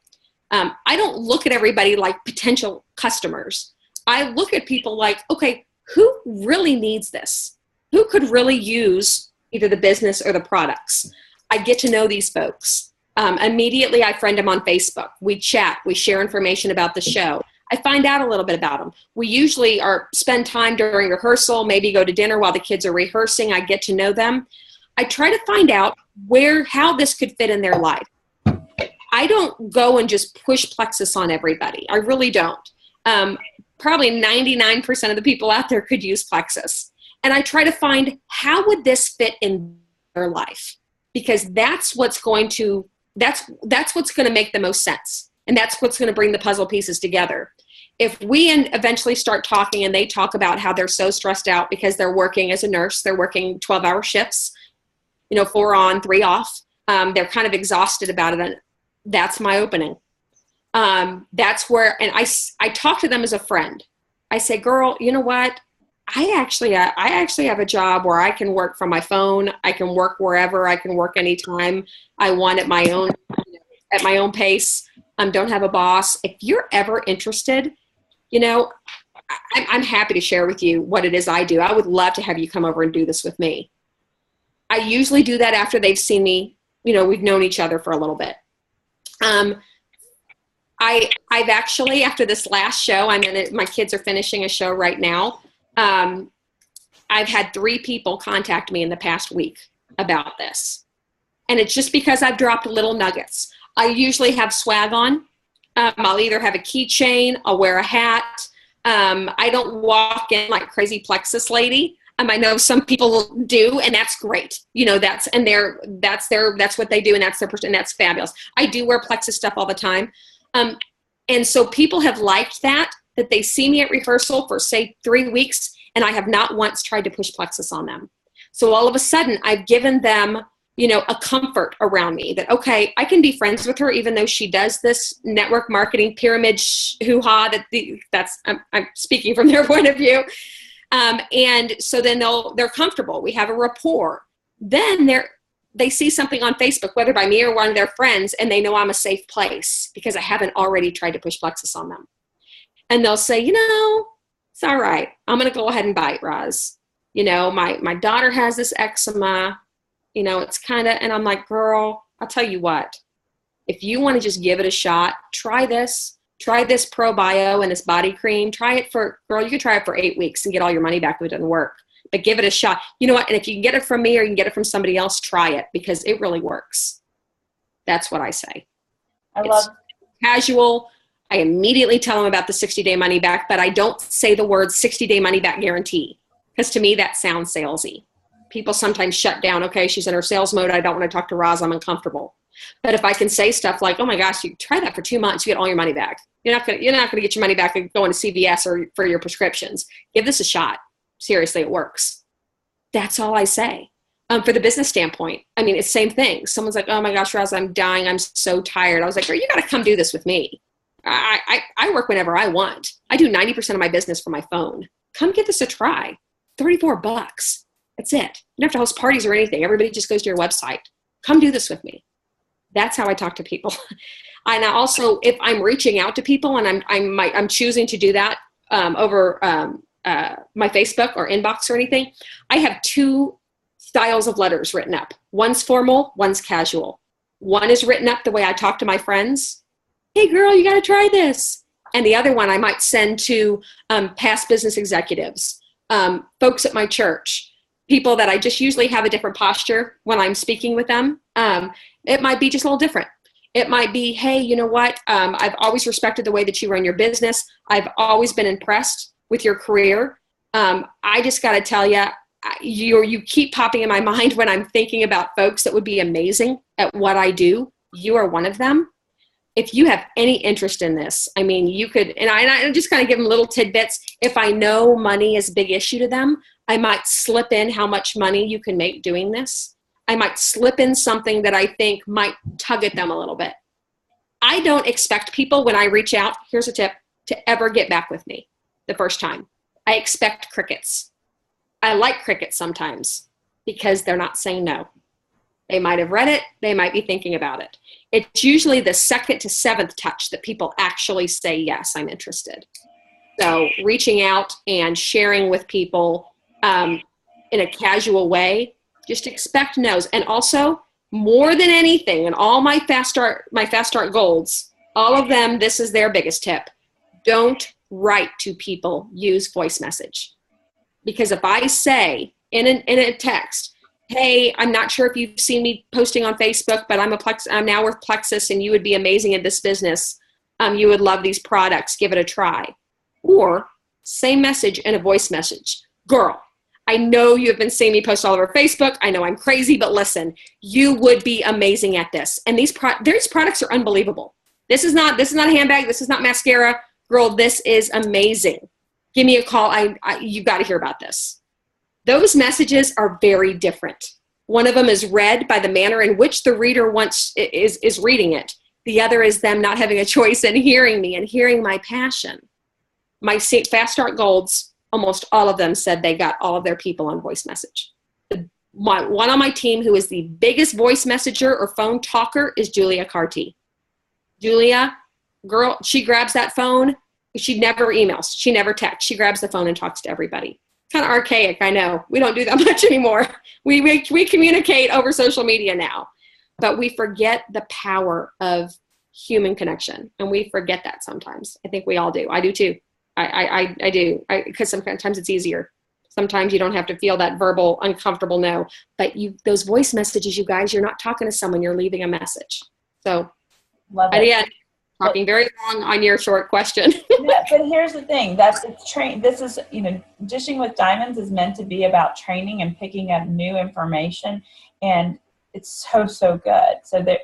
I don't look at everybody like potential customers. I look at people like, okay, who really needs this? Who could really use either the business or the products? I get to know these folks. Immediately, I friend them on Facebook. We chat. We share information about the show. I find out a little bit about them. We usually spend time during rehearsal, maybe go to dinner while the kids are rehearsing. I get to know them. I try to find out how this could fit in their life. I don't go and just push plexus on everybody. I really don't. Probably 99% of the people out there could use plexus. And I try to find how would this fit in their life? Because that's what's going to make the most sense. And that's what's going to bring the puzzle pieces together. If we eventually start talking and they talk about how they're so stressed out because they're working as a nurse, they're working 12-hour shifts, 4 on, 3 off. They're kind of exhausted about it. And that's my opening. That's where, and I talk to them as a friend. I say, girl, you know what? I actually have a job where I can work from my phone. I can work wherever. I can work anytime I want at my own pace. Don't have a boss. If you're ever interested, I'm happy to share with you what it is I do. I would love to have you come over and do this with me. I usually do that after they've seen me, we've known each other for a little bit. I've actually, after this last show, my kids are finishing a show right now. I've had 3 people contact me in the past week about this. And it's just because I've dropped little nuggets. I usually have swag on. I'll either have a keychain, I'll wear a hat. I don't walk in like crazy plexus lady. I know some people do, and that's great. That's what they do, and that's their person, and that's fabulous. I do wear plexus stuff all the time. And so people have liked that they see me at rehearsal for, say, 3 weeks, and I have not once tried to push plexus on them. So all of a sudden, I've given them, a comfort around me that, okay, I can be friends with her, even though she does this network marketing pyramid hoo-ha. I'm speaking from their point of view. And so then they're comfortable. We have a rapport. Then they see something on Facebook, whether by me or one of their friends, and they know I'm a safe place because I haven't already tried to push plexus on them. And they'll say, it's all right. I'm going to go ahead and bite, Roz. My daughter has this eczema, it's kind of, and I'm like, girl, I'll tell you what, if you want to just give it a shot, try this Pro Bio and this body cream. You could try it for 8 weeks and get all your money back if it doesn't work. But give it a shot. You know what? And if you can get it from me or you can get it from somebody else, try it because it really works. That's what I say. It's casual. I immediately tell them about the 60-day money back, but I don't say the word 60-day money back guarantee because to me that sounds salesy. People sometimes shut down. Okay, she's in her sales mode. I don't want to talk to Roz. I'm uncomfortable. But if I can say stuff like, oh my gosh, you try that for 2 months, you get all your money back. You're not going to get your money back and going to CVS or for your prescriptions. Give this a shot. Seriously, it works. That's all I say. For the business standpoint, it's the same thing. Someone's like, oh my gosh, Roz, I'm dying. I'm so tired. I was like, girl, you got to come do this with me. I work whenever I want. I do 90% of my business from my phone. Come give this a try. $34. That's it. You don't have to host parties or anything. Everybody just goes to your website. Come do this with me. That's how I talk to people. And I also, if I'm reaching out to people and I'm choosing to do that over my Facebook or inbox or anything, I have 2 styles of letters written up. One's formal, one's casual. One is written up the way I talk to my friends. Hey girl, you got to try this. And the other one I might send to past business executives, folks at my church, people that I just usually have a different posture when I'm speaking with them. It might be just a little different. It might be, hey, you know what? I've always respected the way that you run your business. I've always been impressed with your career. I just got to tell you, you keep popping in my mind when I'm thinking about folks that would be amazing at what I do. You are one of them. If you have any interest in this, you could, and I just kind of give them little tidbits. If I know money is a big issue to them, I might slip in how much money you can make doing this. I might slip in something that I think might tug at them a little bit. I don't expect people when I reach out, here's a tip, to ever get back with me the first time. I expect crickets. I like crickets sometimes because they're not saying no. They might have read it. They might be thinking about it. It's usually the 2nd to 7th touch that people actually say, yes, I'm interested. So reaching out and sharing with people in a casual way, just expect no's. And also, more than anything, and all my fast start golds, all of them, this is their biggest tip. Don't write to people, use voice message. Because if I say in a text, hey, I'm not sure if you've seen me posting on Facebook, but I'm now with Plexus and you would be amazing at this business. You would love these products. Give it a try. Or same message in a voice message. Girl, I know you have been seeing me post all over Facebook. I know I'm crazy, but listen, you would be amazing at this. And these products are unbelievable. This is not a handbag. This is not mascara. Girl, this is amazing. Give me a call. You got to hear about this. Those messages are very different. One of them is read by the manner in which the reader is reading it. The other is them not having a choice and hearing me and hearing my passion. My Fast Start Golds, almost all of them said they got all of their people on voice message. One on my team who is the biggest voice messenger or phone talker is Julia Carty. Julia, girl, she grabs that phone. She never emails. She never texts. She grabs the phone and talks to everybody. Kind of archaic, I know. We don't do that much anymore. We communicate over social media now. But we forget the power of human connection. And we forget that sometimes. I think we all do. I do too. I do. Because sometimes it's easier. Sometimes you don't have to feel that verbal, uncomfortable no. But those voice messages, you guys, you're not talking to someone, you're leaving a message. So, again, talking very long on your short question. Yeah, but here's the thing. This is, Dishing with Diamonds is meant to be about training and picking up new information. And it's so good. So that,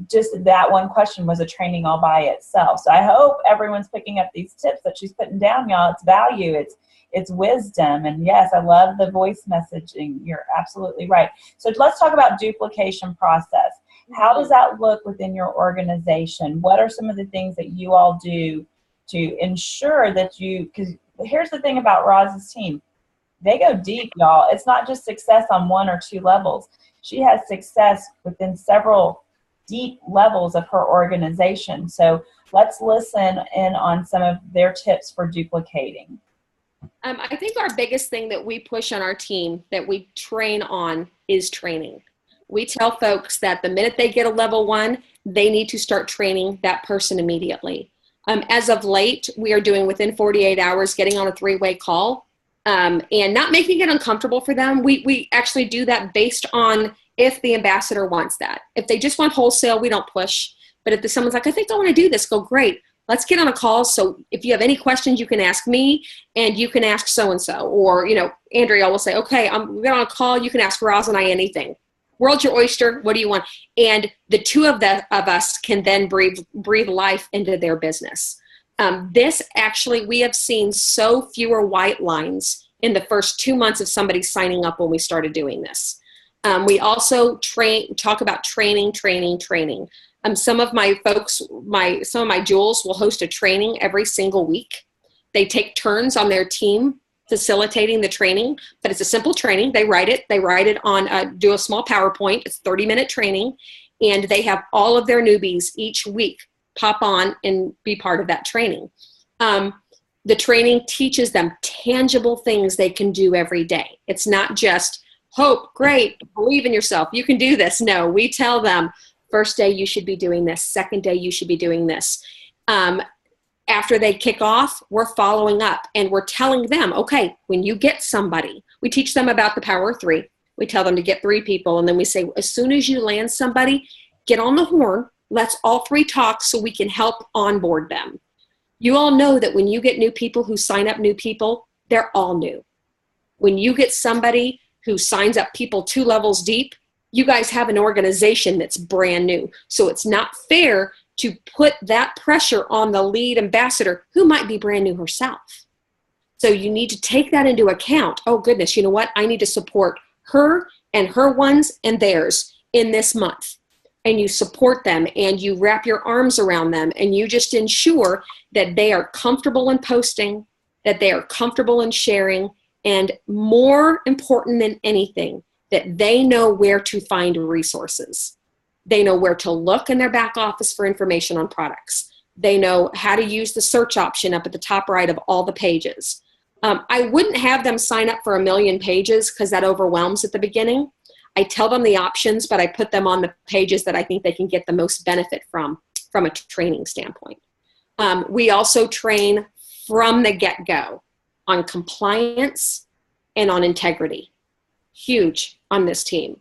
just that one question was a training all by itself. So I hope everyone's picking up these tips that she's putting down, y'all. It's value. It's wisdom. And yes, I love the voice messaging. You're absolutely right. So let's talk about duplication process. How does that look within your organization? What are some of the things that you all do to ensure that because here's the thing about Roz's team. They go deep, y'all. It's not just success on one or two levels. She has success within several deep levels of her organization. So let's listen in on some of their tips for duplicating. I think our biggest thing that we push on our team that we train on is training. We tell folks that the minute they get a level 1, they need to start training that person immediately. As of late, we are doing within 48 hours, getting on a 3-way call and not making it uncomfortable for them. We actually do that based on if the ambassador wants that. If they just want wholesale, we don't push. But if someone's like, I think I want to do this, go, great. Let's get on a call. So if you have any questions, you can ask me and you can ask so-and-so. Or, Andrea will say, okay, we got on a call. You can ask Roz and I anything. World's your oyster. What do you want? And the two of us can then breathe life into their business. This actually, we have seen so fewer white lines in the first 2 months of somebody signing up when we started doing this. We also talk about training. Some of my folks, some of my jewels will host a training every single week. They take turns on their team facilitating the training, but it's a simple training. They write it on, do a small PowerPoint. It's 30-minute training, and they have all of their newbies each week pop on and be part of that training. The training teaches them tangible things they can do every day. It's not just hope, great, believe in yourself, you can do this. No, we tell them, first day you should be doing this, second day you should be doing this. After they kick off, we're following up and we're telling them, okay, when you get somebody, we teach them about the power of 3. We tell them to get 3 people. And then we say, as soon as you land somebody, get on the horn. Let's all 3 talk so we can help onboard them. You all know that when you get new people who sign up new people, they're all new. When you get somebody who signs up people 2 levels deep, you guys have an organization that's brand new. So it's not fair to put that pressure on the lead ambassador who might be brand new herself. So you need to take that into account. Oh goodness, you know what? I need to support her and her ones and theirs in this month. And you support them and you wrap your arms around them and you just ensure that they are comfortable in posting, that they are comfortable in sharing, and more important than anything, that they know where to find resources. They know where to look in their back office for information on products. They know how to use the search option up at the top right of all the pages. I wouldn't have them sign up for 1 million pages because that overwhelms at the beginning. I tell them the options, but I put them on the pages that I think they can get the most benefit from a training standpoint. We also train from the get-go on compliance and on integrity. huge on this team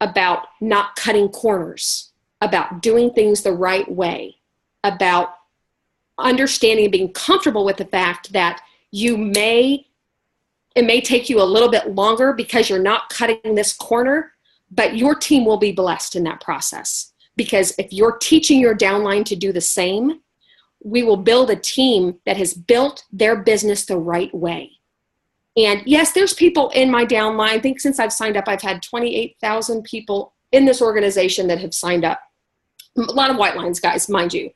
about not cutting corners, about doing things the right way, about understanding and being comfortable with the fact that it may take you a little bit longer because you're not cutting this corner, but your team will be blessed in that process. Because if you're teaching your downline to do the same, we will build a team that has built their business the right way. And yes, there's people in my downline. I think since I've signed up, I've had 28,000 people in this organization that have signed up. A lot of white lines guys, mind you.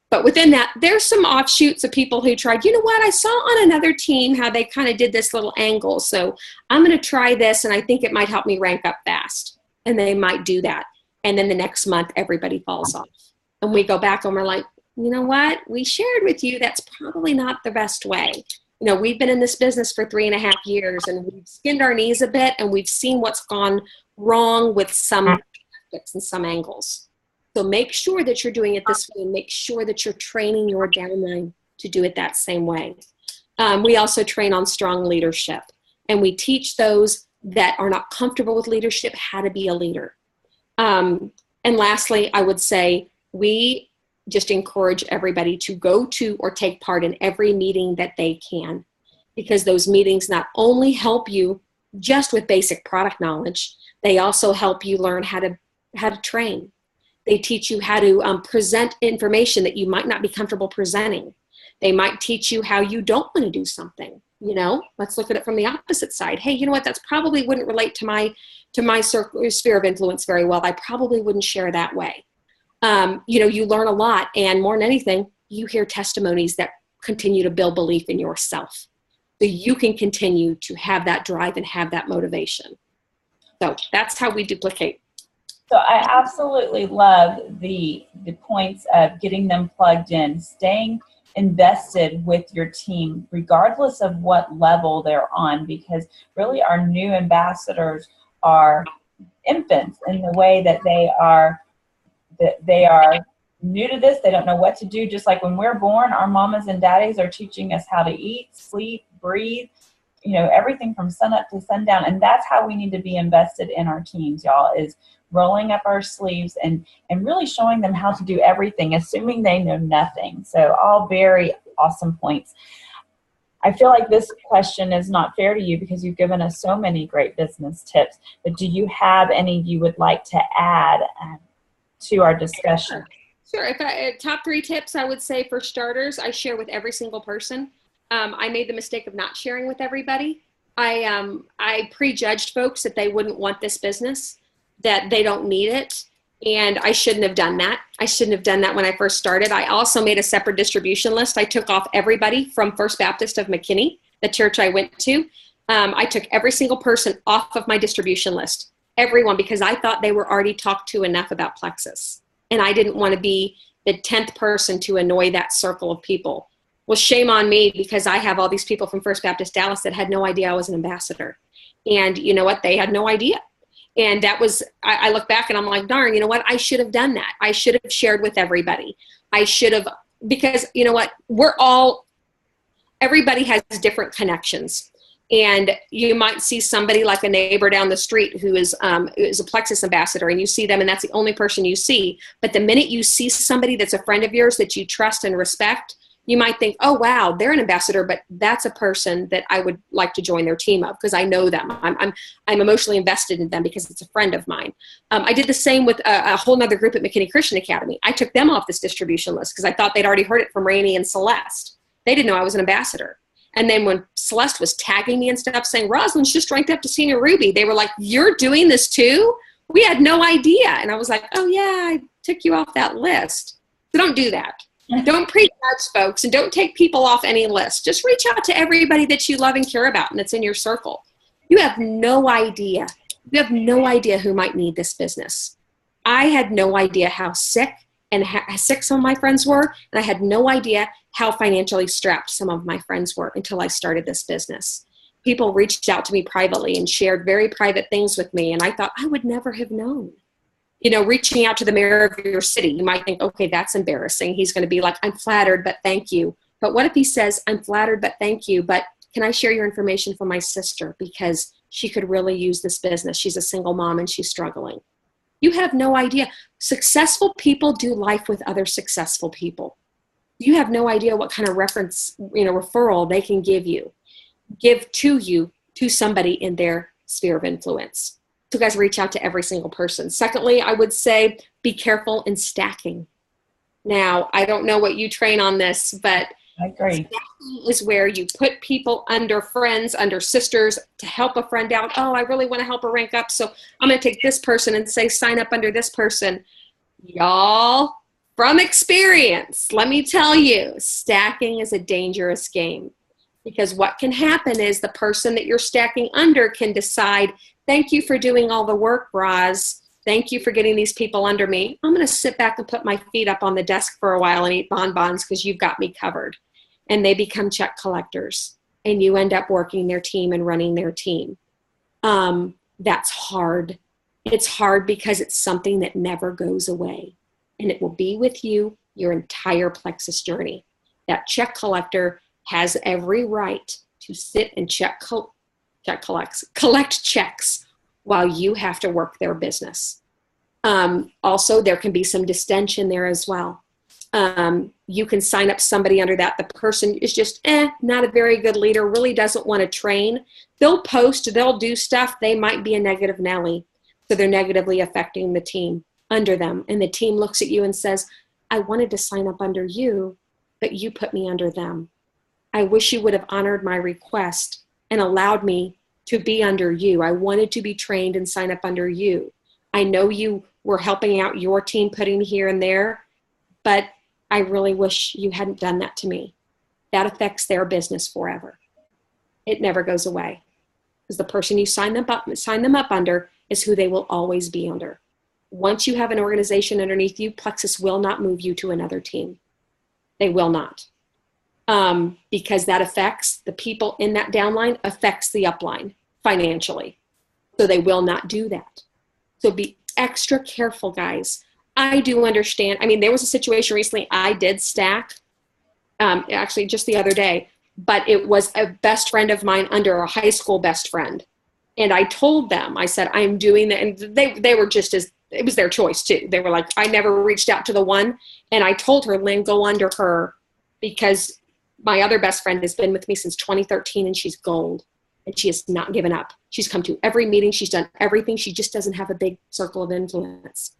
But within that, there's some offshoots of people who tried, you know what, I saw on another team how they kind of did this little angle. So I'm going to try this, and I think it might help me rank up fast. And they might do that. And then the next month, everybody falls off. And we go back and we're like, you know what, we shared with you that's probably not the best way. You know, we've been in this business for 3.5 years, and we've skinned our knees a bit, and we've seen what's gone wrong with some tactics and some angles. So make sure that you're doing it this way, and make sure that you're training your downline to do it that same way. We also train on strong leadership, and we teach those that are not comfortable with leadership how to be a leader. And lastly, I would say we just encourage everybody to go to or take part in every meeting that they can, because those meetings not only help you just with basic product knowledge, they also help you learn how to train. They teach you how to present information that you might not be comfortable presenting. They might teach you how you don't want to do something. You know, let's look at it from the opposite side. Hey, you know what? That's probably wouldn't relate to my sphere of influence very well. I probably wouldn't share that way. You know, you learn a lot, and more than anything, you hear testimonies that continue to build belief in yourself, so you can continue to have that drive and have that motivation. So that's how we duplicate. So I absolutely love the points of getting them plugged in, staying invested with your team, regardless of what level they're on, because really our new ambassadors are infants in the way that they are new to this. They don't know what to do. Just like when we're born, our mamas and daddies are teaching us how to eat, sleep, breathe, you know, everything from sun up to sundown. And that's how we need to be invested in our teams, y'all, is rolling up our sleeves and really showing them how to do everything, assuming they know nothing. So all very awesome points. I feel like this question is not fair to you because you've given us so many great business tips, but do you have any you would like to add to our discussion? Sure. Top 3 tips, I would say for starters, I share with every single person. I made the mistake of not sharing with everybody. I prejudged folks that they wouldn't want this business, that they don't need it. And I shouldn't have done that. I shouldn't have done that when I first started. I also made a separate distribution list. I took off everybody from First Baptist of McKinney, the church I went to. I took every single person off of my distribution list, everyone, because I thought they were already talked to enough about Plexus. And I didn't want to be the 10th person to annoy that circle of people. Well, shame on me, because I have all these people from First Baptist Dallas that had no idea I was an ambassador. And you know what? They had no idea. And that was, I look back and I'm like, darn, you know what? I should have done that. I should have shared with everybody. I should have, because you know what? Everybody has different connections. And you might see somebody like a neighbor down the street who is a Plexus ambassador, and you see them and that's the only person you see. But the minute you see somebody that's a friend of yours that you trust and respect, you might think, oh, wow, they're an ambassador, but that's a person that I would like to join their team of because I know them. I'm emotionally invested in them because it's a friend of mine. I did the same with a whole nother group at McKinney Christian Academy. I took them off this distribution list because I thought they'd already heard it from Rainey and Celeste. They didn't know I was an ambassador. And then when Celeste was tagging me and stuff saying, Rosalind's just ranked up to Senior Ruby, they were like, you're doing this too? We had no idea. And I was like, oh yeah, I took you off that list. So don't do that. Don't prejudge folks, and don't take people off any list. Just reach out to everybody that you love and care about and that's in your circle. You have no idea. You have no idea who might need this business. I had no idea how sick some of my friends were, and I had no idea how financially strapped some of my friends were until I started this business. People reached out to me privately and shared very private things with me, and I thought I would never have known. You know, reaching out to the mayor of your city, you might think, okay, that's embarrassing. He's going to be like, I'm flattered, but thank you. But what if he says, I'm flattered, but thank you, but can I share your information for my sister because she could really use this business. She's a single mom and she's struggling. You have no idea. Successful people do life with other successful people. You have no idea what kind of referral they can give to you, to somebody in their sphere of influence. So guys, reach out to every single person. Secondly, I would say be careful in stacking. Now, I don't know what you train on this, but I agree. stacking is where you put people under friends, under sisters to help a friend out. Oh, I really want to help her rank up, so I'm going to take this person and say, sign up under this person. Y'all, from experience, let me tell you, stacking is a dangerous game, because what can happen is the person that you're stacking under can decide, thank you for doing all the work, Roz. Thank you for getting these people under me. I'm going to sit back and put my feet up on the desk for a while and eat bonbons because you've got me covered. And they become check collectors, and you end up working their team and running their team. That's hard. It's hard because it's something that never goes away, and it will be with you your entire plexus journey. That check collector has every right to sit and collect checks while you have to work their business. Also, there can be some distension there as well. You can sign up somebody under that. The person is just not a very good leader, really doesn't want to train. They'll post, they'll do stuff. They might be a negative Nelly. So they're negatively affecting the team under them. And the team looks at you and says, I wanted to sign up under you, but you put me under them. I wish you would have honored my request and allowed me to be under you. I wanted to be trained and sign up under you. I know you were helping out your team, putting here and there, but I really wish you hadn't done that to me. That affects their business forever. It never goes away, because the person you sign them up under is who they will always be under. Once you have an organization underneath you, Plexus will not move you to another team. They will not. Because that affects the people in that downline, affects the upline financially. So they will not do that. So be extra careful, guys. I do understand. I mean, there was a situation recently I did stack, actually just the other day, but it was a best friend of mine under a high school best friend. And I told them, I said, I'm doing that. And they were just as, it was their choice too. They were like, I never reached out to the one. And I told her, Lynn, go under her, because my other best friend has been with me since 2013 and she's gold, and she has not given up. She's come to every meeting. She's done everything. She just doesn't have a big circle of influence.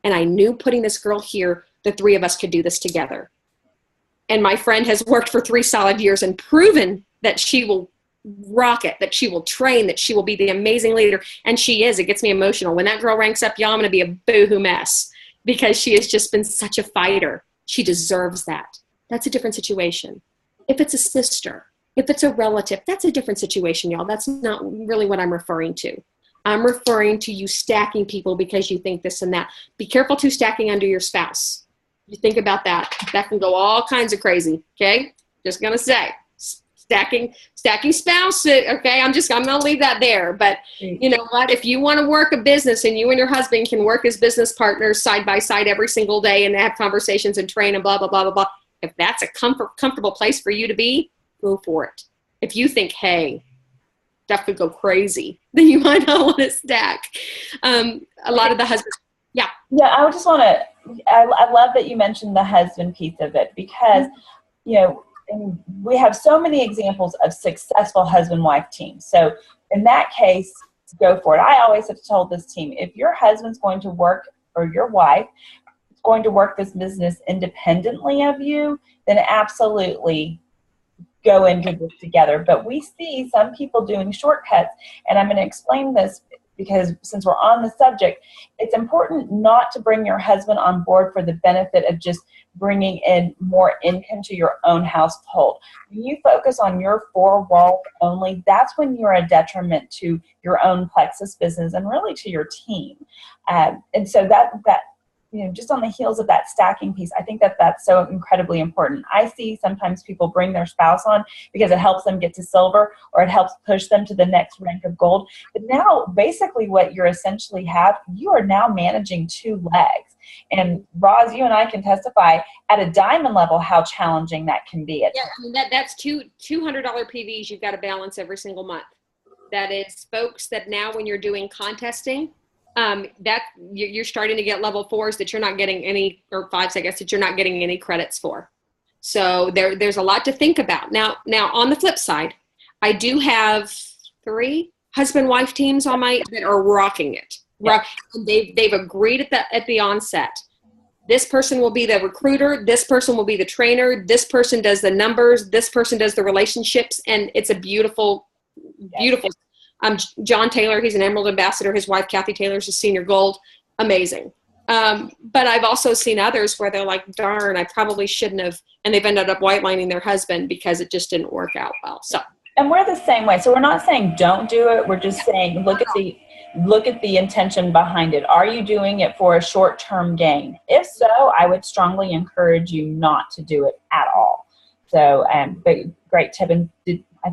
And I knew putting this girl here, the three of us could do this together. And my friend has worked for 3 solid years and proven that she will rock it, that she will train, that she will be the amazing leader. And she is. It gets me emotional. When that girl ranks up, y'all, I'm going to be a boohoo mess, because she has just been such a fighter. She deserves that. That's a different situation. If it's a sister, if it's a relative, that's a different situation, y'all. That's not really what I'm referring to. I'm referring to you stacking people because you think this and that. Be careful too stacking under your spouse. You think about that. That can go all kinds of crazy, okay? Just going to say. Stacking spouse, okay? I'm going to leave that there. But you know what? If you want to work a business and you and your husband can work as business partners side by side every single day and have conversations and train and blah, blah, blah, blah, blah. If that's a comfortable place for you to be, go for it. If you think, hey, stuff could go crazy, then you might not want to stack. A lot of the husbands, yeah. Yeah, I would just want to, I love that you mentioned the husband piece of it, because, you know, we have so many examples of successful husband-wife teams. So in that case, go for it. I always have told this team, if your husband's going to work, or your wife is going to work this business independently of you, then absolutely go into this together. But we see some people doing shortcuts, and I'm going to explain this because since we're on the subject, it's important not to bring your husband on board for the benefit of just bringing in more income to your own household. When you focus on your 4 walls only, that's when you're a detriment to your own Plexus business and really to your team. And so that you know, just on the heels of that stacking piece, I think that that's so incredibly important. I see sometimes people bring their spouse on because it helps them get to silver, or it helps push them to the next rank of gold. But now basically what you're essentially you are now managing 2 legs. And Roz, you and I can testify at a diamond level how challenging that can be. Yeah, I mean, that's $200 PVs you've got to balance every single month. that is folks that now when you're doing contesting, that you're starting to get level 4s that you're not getting any, or 5s, I guess, that you're not getting any credits for. So there's a lot to think about. Now on the flip side, I do have 3 husband-wife teams on my that are rocking it. Yeah. They've agreed at the onset. This person will be the recruiter. This person will be the trainer. This person does the numbers. This person does the relationships, and it's a beautiful. John Taylor, he's an Emerald Ambassador. His wife, Kathy Taylor, is a senior gold. Amazing. But I've also seen others where they're like, darn, I probably shouldn't have. And they've ended up white lining their husband because it just didn't work out well. So. And we're the same way. So we're not saying don't do it. We're just saying look at the intention behind it. Are you doing it for a short-term gain? If so, I would strongly encourage you not to do it at all. So, but great tip. And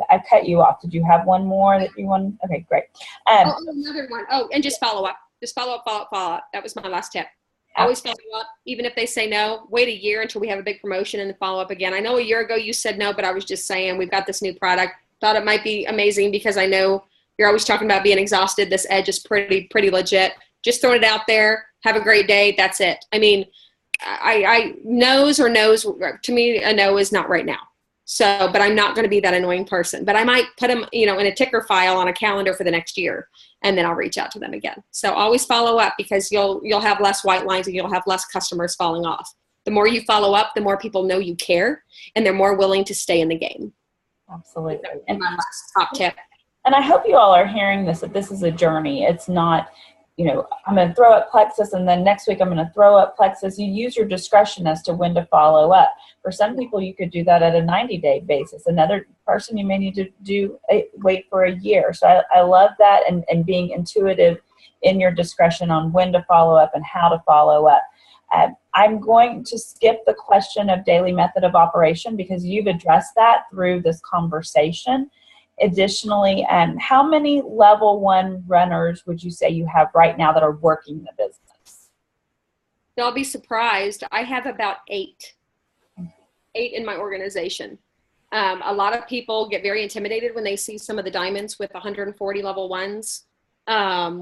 I cut you off. Did you have one more that you want? Okay, great. Another one. Oh, and just follow up. Just follow up. That was my last tip. Always follow up. Even if they say no, wait a year until we have a big promotion and then follow up again. I know a year ago you said no, but I was just saying we've got this new product. Thought it might be amazing because I know you're always talking about being exhausted. This edge is pretty legit. Just throwing it out there. Have a great day. That's it. I mean, I no's to me, a no is not right now. So, but I'm not going to be that annoying person. But I might put them, in a ticker file on a calendar for the next year, and then I'll reach out to them again. So always follow up because you'll have less white lines and you'll have less customers falling off. The more you follow up, the more people know you care, and they're more willing to stay in the game. Absolutely. And my last top tip. And I hope you all are hearing this, that this is a journey. It's not, I'm going to throw up Plexus and then next week I'm going to throw up Plexus. You use your discretion as to when to follow up. For some people, you could do that at a 90-day basis. Another person, you may need to wait for a year. So I love that, and being intuitive in your discretion on when to follow up and how to follow up. I'm going to skip the question of daily method of operation because you've addressed that through this conversation. Additionally, how many level 1 runners would you say you have right now that are working the business? They'll be surprised. I have about 8 in my organization. A lot of people get very intimidated when they see some of the diamonds with 140 level 1s,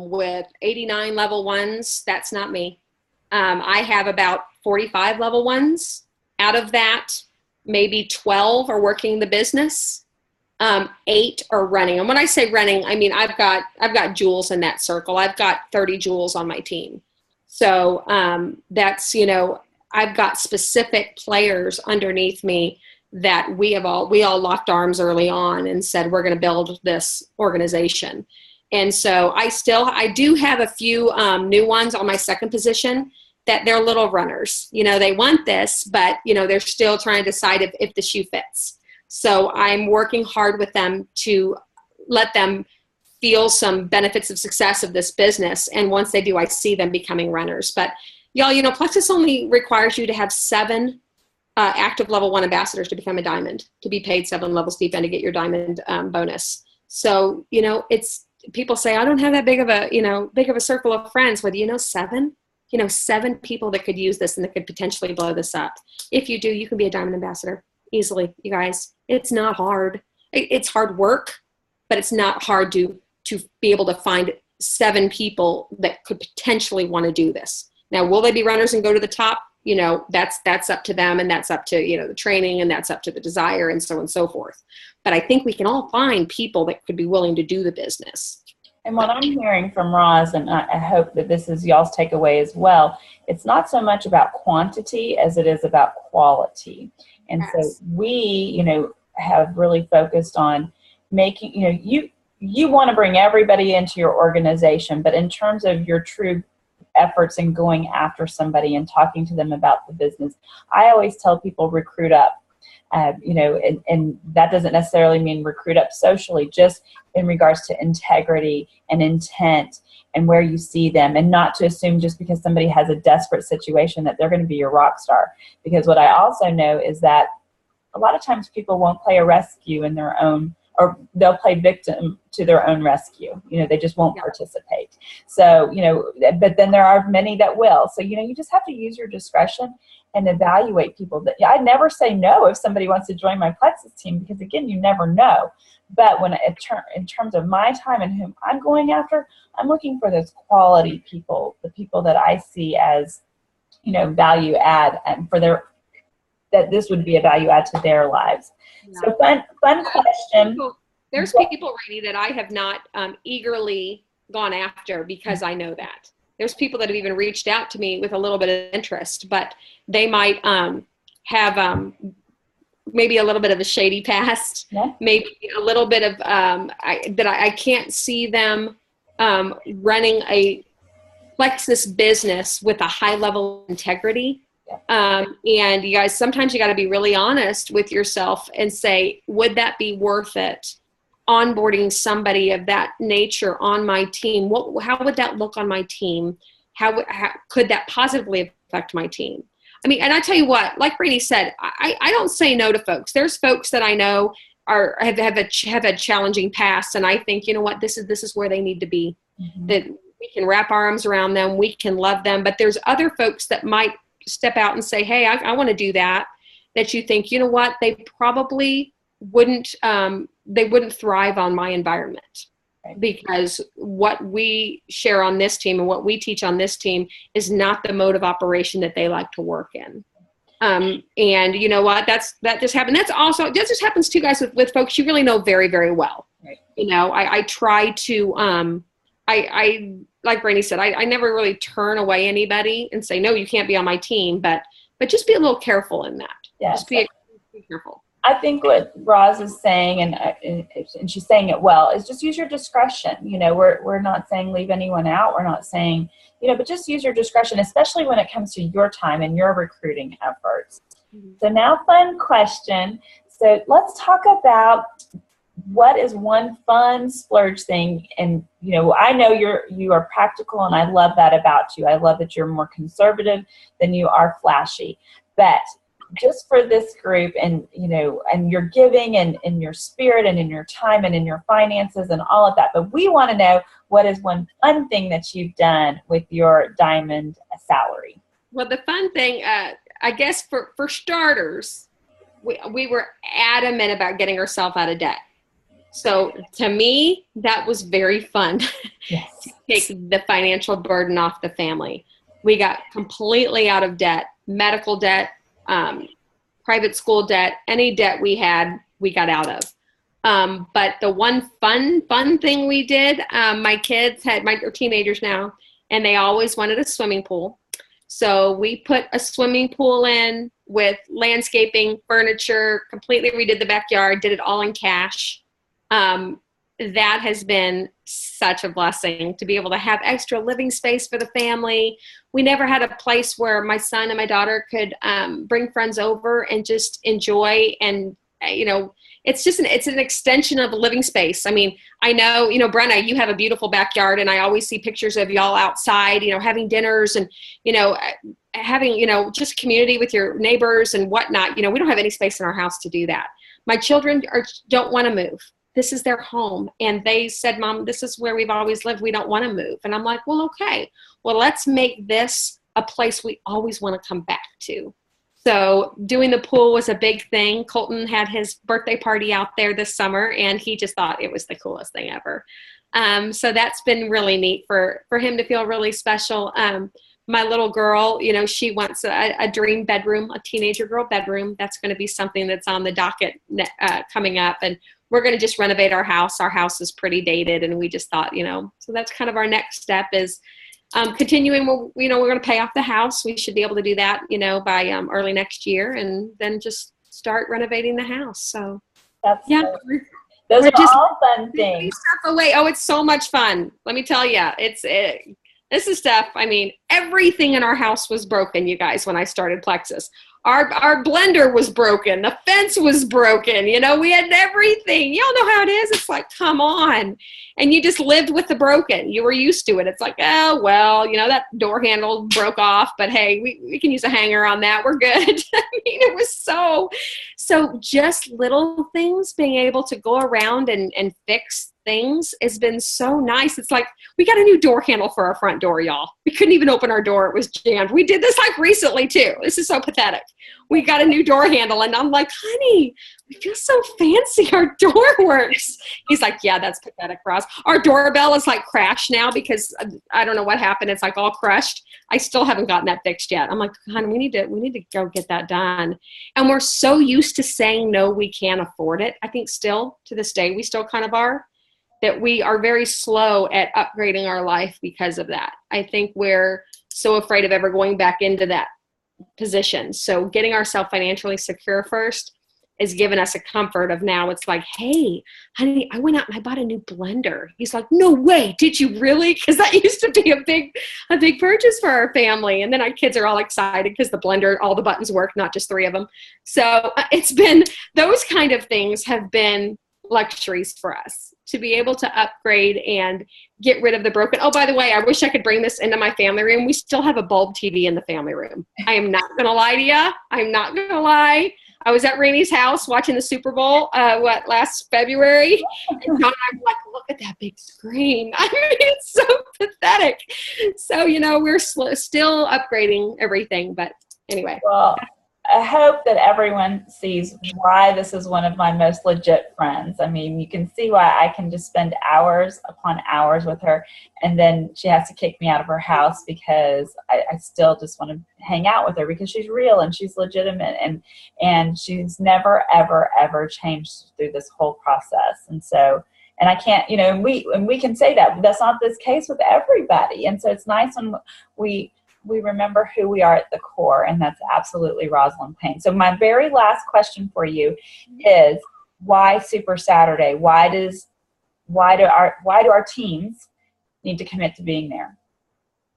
with 89 level 1s. That's not me. I have about 45 level 1s. Out of that, maybe 12 are working the business. 8 are running. And when I say running, I mean, I've got jewels in that circle. I've got 30 jewels on my team. So, that's, I've got specific players underneath me that we all locked arms early on and said, we're going to build this organization. And so I do have a few, new ones on my second position that they're little runners. They want this, but, they're still trying to decide if the shoe fits. So I'm working hard with them to let them feel some benefits of success of this business. And once they do, I see them becoming runners. But y'all, Plexus only requires you to have 7 active level 1 ambassadors to become a diamond, to be paid 7 levels deep and to get your diamond bonus. So, it's, people say, I don't have that big of a circle of friends. Well, 7? 7 people that could use this and that could potentially blow this up. If you do, you can be a diamond ambassador easily, you guys. It's not hard. It's hard work, but it's not hard to be able to find 7 people that could potentially want to do this. Now, will they be runners and go to the top? That's up to them, and that's up to, the training, and that's up to the desire, and so on and so forth. But I think we can all find people that could be willing to do the business. And what I'm hearing from Roz, and I hope that this is y'all's takeaway as well, it's not so much about quantity as it is about quality. And yes. So we, have really focused on making, you want to bring everybody into your organization, but in terms of your true efforts in going after somebody and talking to them about the business, I always tell people recruit up. And that doesn't necessarily mean recruit up socially, just in regards to integrity and intent and where you see them, and not to assume just because somebody has a desperate situation that they're going to be your rock star. Because what I also know is that a lot of times people won't play a rescue in their own or they'll play victim to their own rescue. They just won't participate. So, but then there are many that will. So, you just have to use your discretion and evaluate people. That I never say no if somebody wants to join my Plexus team, because again, you never know. But in terms of my time and whom I'm going after, I'm looking for those quality people, the people that I see as, value add, and that this would be a value add to their lives. Yeah. So fun question. There's people, Rainey, that I have not eagerly gone after because I know that. There's people that have even reached out to me with a little bit of interest, but they might have maybe a little bit of a shady past, maybe a little bit of I can't see them running a Plexus business with a high level of integrity. And you guys, sometimes you got to be really honest with yourself and say, would that be worth it? Onboarding somebody of that nature on my team, how would that look on my team? How could that positively affect my team? I mean, and I tell you what, like Rainey said, I don't say no to folks. There's folks that I know have a challenging past, and I think, you know what, this is where they need to be. Mm-hmm. That we can wrap our arms around them, we can love them. But there's other folks that might step out and say, hey, I want to do that. That you think, you know what, they probably wouldn't thrive on my environment, because what we share on this team and what we teach on this team is not the mode of operation that they like to work in. And you know what, that just happened. That just happens to you guys with folks you really know very, very well. Right. I try to, I like Rainey said, I never really turn away anybody and say, no, you can't be on my team, but just be a little careful in that. Yes. Just be careful. I think what Roz is saying, and she's saying it well, is just use your discretion. We're not saying leave anyone out. We're not saying, but just use your discretion, especially when it comes to your time and your recruiting efforts. Mm-hmm. So now, fun question. So let's talk about what is one fun splurge thing. And, I know you are practical, and I love that about you. I love that you're more conservative than you are flashy. But just for this group, and and your giving and in your spirit and in your time and in your finances and all of that, but we want to know, what is one fun thing that you've done with your diamond salary? Well, the fun thing, I guess for starters, we were adamant about getting ourselves out of debt. So to me, that was very fun. Yes. To take the financial burden off the family. We got completely out of debt, medical debt, private school debt, any debt we had, we got out of. But the one fun thing we did, my kids they're teenagers now, and they always wanted a swimming pool. So we put a swimming pool in with landscaping, furniture, completely redid the backyard, did it all in cash. That has been such a blessing to be able to have extra living space for the family. We never had a place where my son and my daughter could bring friends over and just enjoy. And, it's an extension of a living space. I mean, I know, Brenna, you have a beautiful backyard, and I always see pictures of y'all outside, having dinners and, having, just community with your neighbors and whatnot. We don't have any space in our house to do that. My children don't want to move. This is their home. And they said, Mom, this is where we've always lived. We don't want to move. And I'm like, well, okay. Well, let's make this a place we always want to come back to. So doing the pool was a big thing. Colton had his birthday party out there this summer, and he just thought it was the coolest thing ever. So that's been really neat for him to feel really special. My little girl, she wants a dream bedroom, a teenager girl bedroom. That's going to be something that's on the docket coming up. And we're going to just renovate our house. Our house is pretty dated, and we just thought, so that's kind of our next step is continuing. We're going to pay off the house. We should be able to do that, by early next year, and then just start renovating the house. So those are all fun things. Stuff away. Oh, it's so much fun. Let me tell you, this is stuff. I mean, everything in our house was broken, you guys, when I started Plexus. Our blender was broken. The fence was broken. You know, we had everything. Y'all know how it is. It's like, come on. And you just lived with the broken. You were used to it. It's like, oh, well, you know, that door handle broke off, but hey, we can use a hanger on that. We're good. I mean, it was so just little things, being able to go around and fix things has been so nice. It's like, we got a new door handle for our front door, y'all. We couldn't even open our door. It was jammed. We did this like recently too. This is so pathetic. We got a new door handle and I'm like, honey, we feel so fancy. Our door works. He's like, yeah, that's pathetic for us. Our doorbell is like crashed now because I don't know what happened. It's like all crushed. I still haven't gotten that fixed yet. I'm like, honey, we need to go get that done. And we're so used to saying, no, we can't afford it. I think still to this day, we still kind of are. That we are very slow at upgrading our life because of that. I think we're so afraid of ever going back into that position. So getting ourselves financially secure first is giving us a comfort of now it's like, hey, honey, I went out and I bought a new blender. He's like, no way, did you really? Because that used to be a big purchase for our family. And then our kids are all excited because the blender, all the buttons work, not just 3 of them. So it's been, those kind of things have been luxuries for us to be able to upgrade and get rid of the broken. Oh, by the way, I wish I could bring this into my family room. We still have a bulb TV in the family room. I am not going to lie to you. I'm not going to lie. I was at Rainey's house watching the Super Bowl, last February. And John and I were like, look at that big screen. I mean, it's so pathetic. So, you know, we're still upgrading everything. But anyway. Well, I hope that everyone sees why this is one of my most legit friends. I mean, you can see why I can just spend hours upon hours with her, and then she has to kick me out of her house because I still just want to hang out with her because she's real and she's legitimate, and she's never, ever, ever changed through this whole process. And so, and I can't, you know, and we can say that, but that's not this case with everybody. And so it's nice when we remember who we are at the core, and that's absolutely Rosalind Payne. So my very last question for you is, why Super Saturday? Why do our teams need to commit to being there?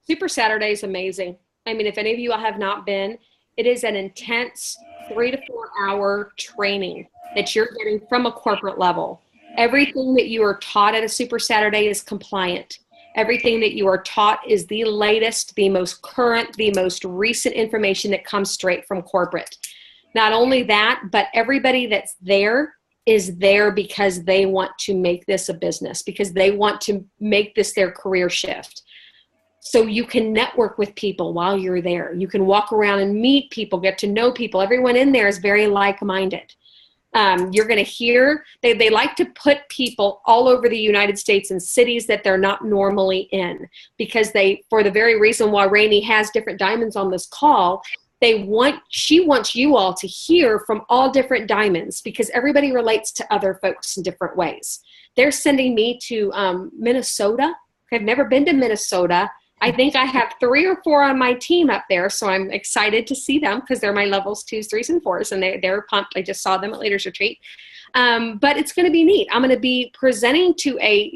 Super Saturday is amazing. I mean, if any of you have not been, it is an intense 3 to 4 hour training that you're getting from a corporate level. Everything that you are taught at a Super Saturday is compliant. Everything that you are taught is the latest, the most current, the most recent information that comes straight from corporate. Not only that, but everybody that's there is there because they want to make this a business, because they want to make this their career shift. So you can network with people while you're there. You can walk around and meet people, get to know people. Everyone in there is very like-minded. You're going to hear, they like to put people all over the United States in cities that they're not normally in, because for the very reason why Rainey has different diamonds on this call, she wants you all to hear from all different diamonds, because everybody relates to other folks in different ways. They're sending me to Minnesota. I've never been to Minnesota. I think I have 3 or 4 on my team up there, so I'm excited to see them because they're my levels 2s, 3s, and 4s, and they're pumped. I just saw them at Leaders Retreat. But it's going to be neat. I'm going to be presenting to a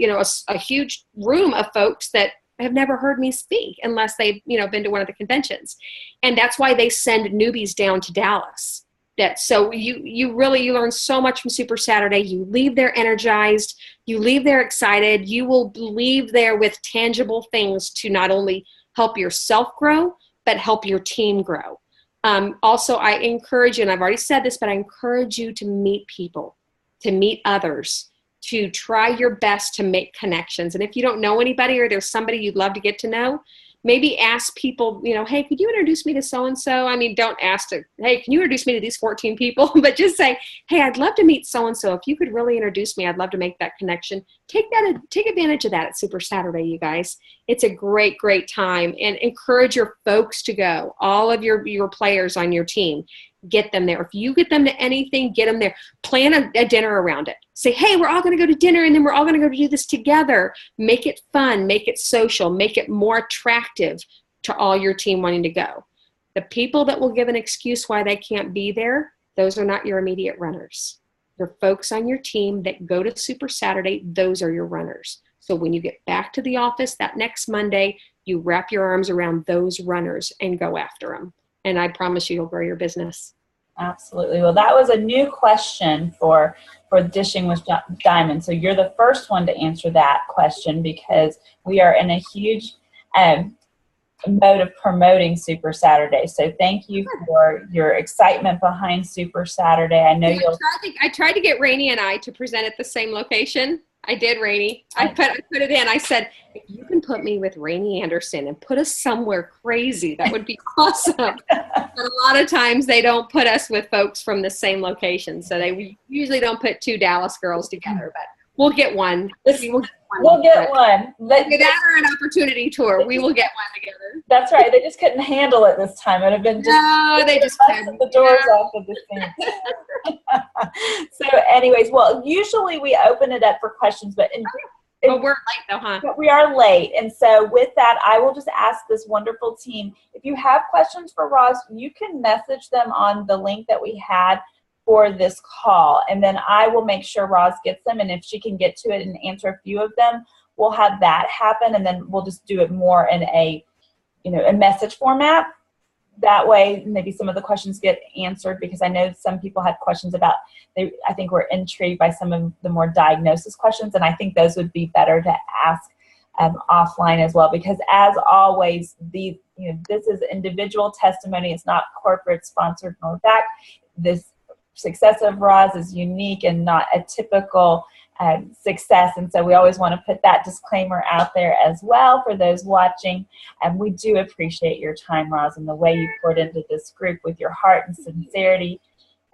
huge room of folks that have never heard me speak unless they've been to one of the conventions, and that's why they send newbies down to Dallas. So you learn so much from Super Saturday. You leave there energized. You leave there excited. You will leave there with tangible things to not only help yourself grow, but help your team grow. Also, I encourage you, and I've already said this, but I encourage you to meet people, to meet others, to try your best to make connections. And if you don't know anybody, or there's somebody you'd love to get to know, maybe ask people, hey, could you introduce me to so-and-so? I mean, don't ask hey, can you introduce me to these 14 people? But just say, hey, I'd love to meet so-and-so. If you could really introduce me, I'd love to make that connection. Take advantage of that at Super Saturday, you guys. It's a great, great time. And encourage your folks to go. All of your players on your team. Get them there. If you get them to anything, get them there. Plan a dinner around it. Say, hey, we're all going to go to dinner, and then we're all going to go do this together. Make it fun. Make it social. Make it more attractive to all your team wanting to go. The people that will give an excuse why they can't be there, those are not your immediate runners. Your folks on your team that go to Super Saturday, those are your runners. So when you get back to the office that next Monday, you wrap your arms around those runners and go after them. and I promise you, you'll grow your business. Absolutely. Well, that was a new question for Dishing with Diamonds. So you're the first one to answer that question, because we are in a huge mode of promoting Super Saturday. So thank you for your excitement behind Super Saturday. I know I tried to get Rainey and I to present at the same location. I did, Rainey. I put it in. I said, if you can put me with Rainey Anderson and put us somewhere crazy, that would be awesome. But a lot of times they don't put us with folks from the same location. So we usually don't put two Dallas girls together, but we'll get one. We'll get one. That or an opportunity tour. We will get one together. That's right. They just couldn't handle it this time. It would have been they just couldn't. The doors off of the scene. So anyways, well, usually we open it up for questions, but we're late though, huh? But we are late. And so with that, I will just ask this wonderful team, if you have questions for Roz, you can message them on the link that we had for this call, and then I will make sure Roz gets them, and if she can get to it and answer a few of them, we'll have that happen, and then we'll just do it more in a message format. That way maybe some of the questions get answered, because I know some people had questions about, I think we're intrigued by some of the more diagnosis questions, and I think those would be better to ask offline as well, because as always, this is individual testimony. It's not corporate sponsored nor backed. This success of Roz is unique and not a typical success, and so we always want to put that disclaimer out there as well for those watching. And we do appreciate your time, Roz, and the way you poured into this group with your heart and sincerity.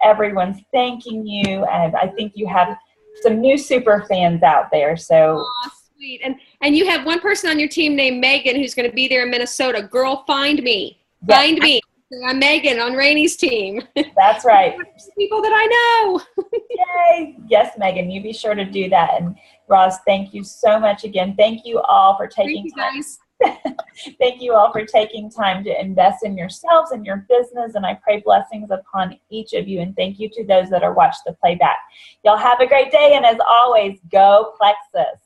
Everyone's thanking you, and I think you have some new super fans out there. So sweet. And you have one person on your team named Megan who's going to be there in Minnesota. Girl, find me. Find me. I'm Megan on Rainey's team. That's right. People that I know. Yay. Yes, Megan, you be sure to do that. And Roz, thank you so much again. Thank you all for taking time. Thank you all for taking time to invest in yourselves and your business. And I pray blessings upon each of you. And thank you to those that are watching the playback. Y'all have a great day. And as always, go Plexus.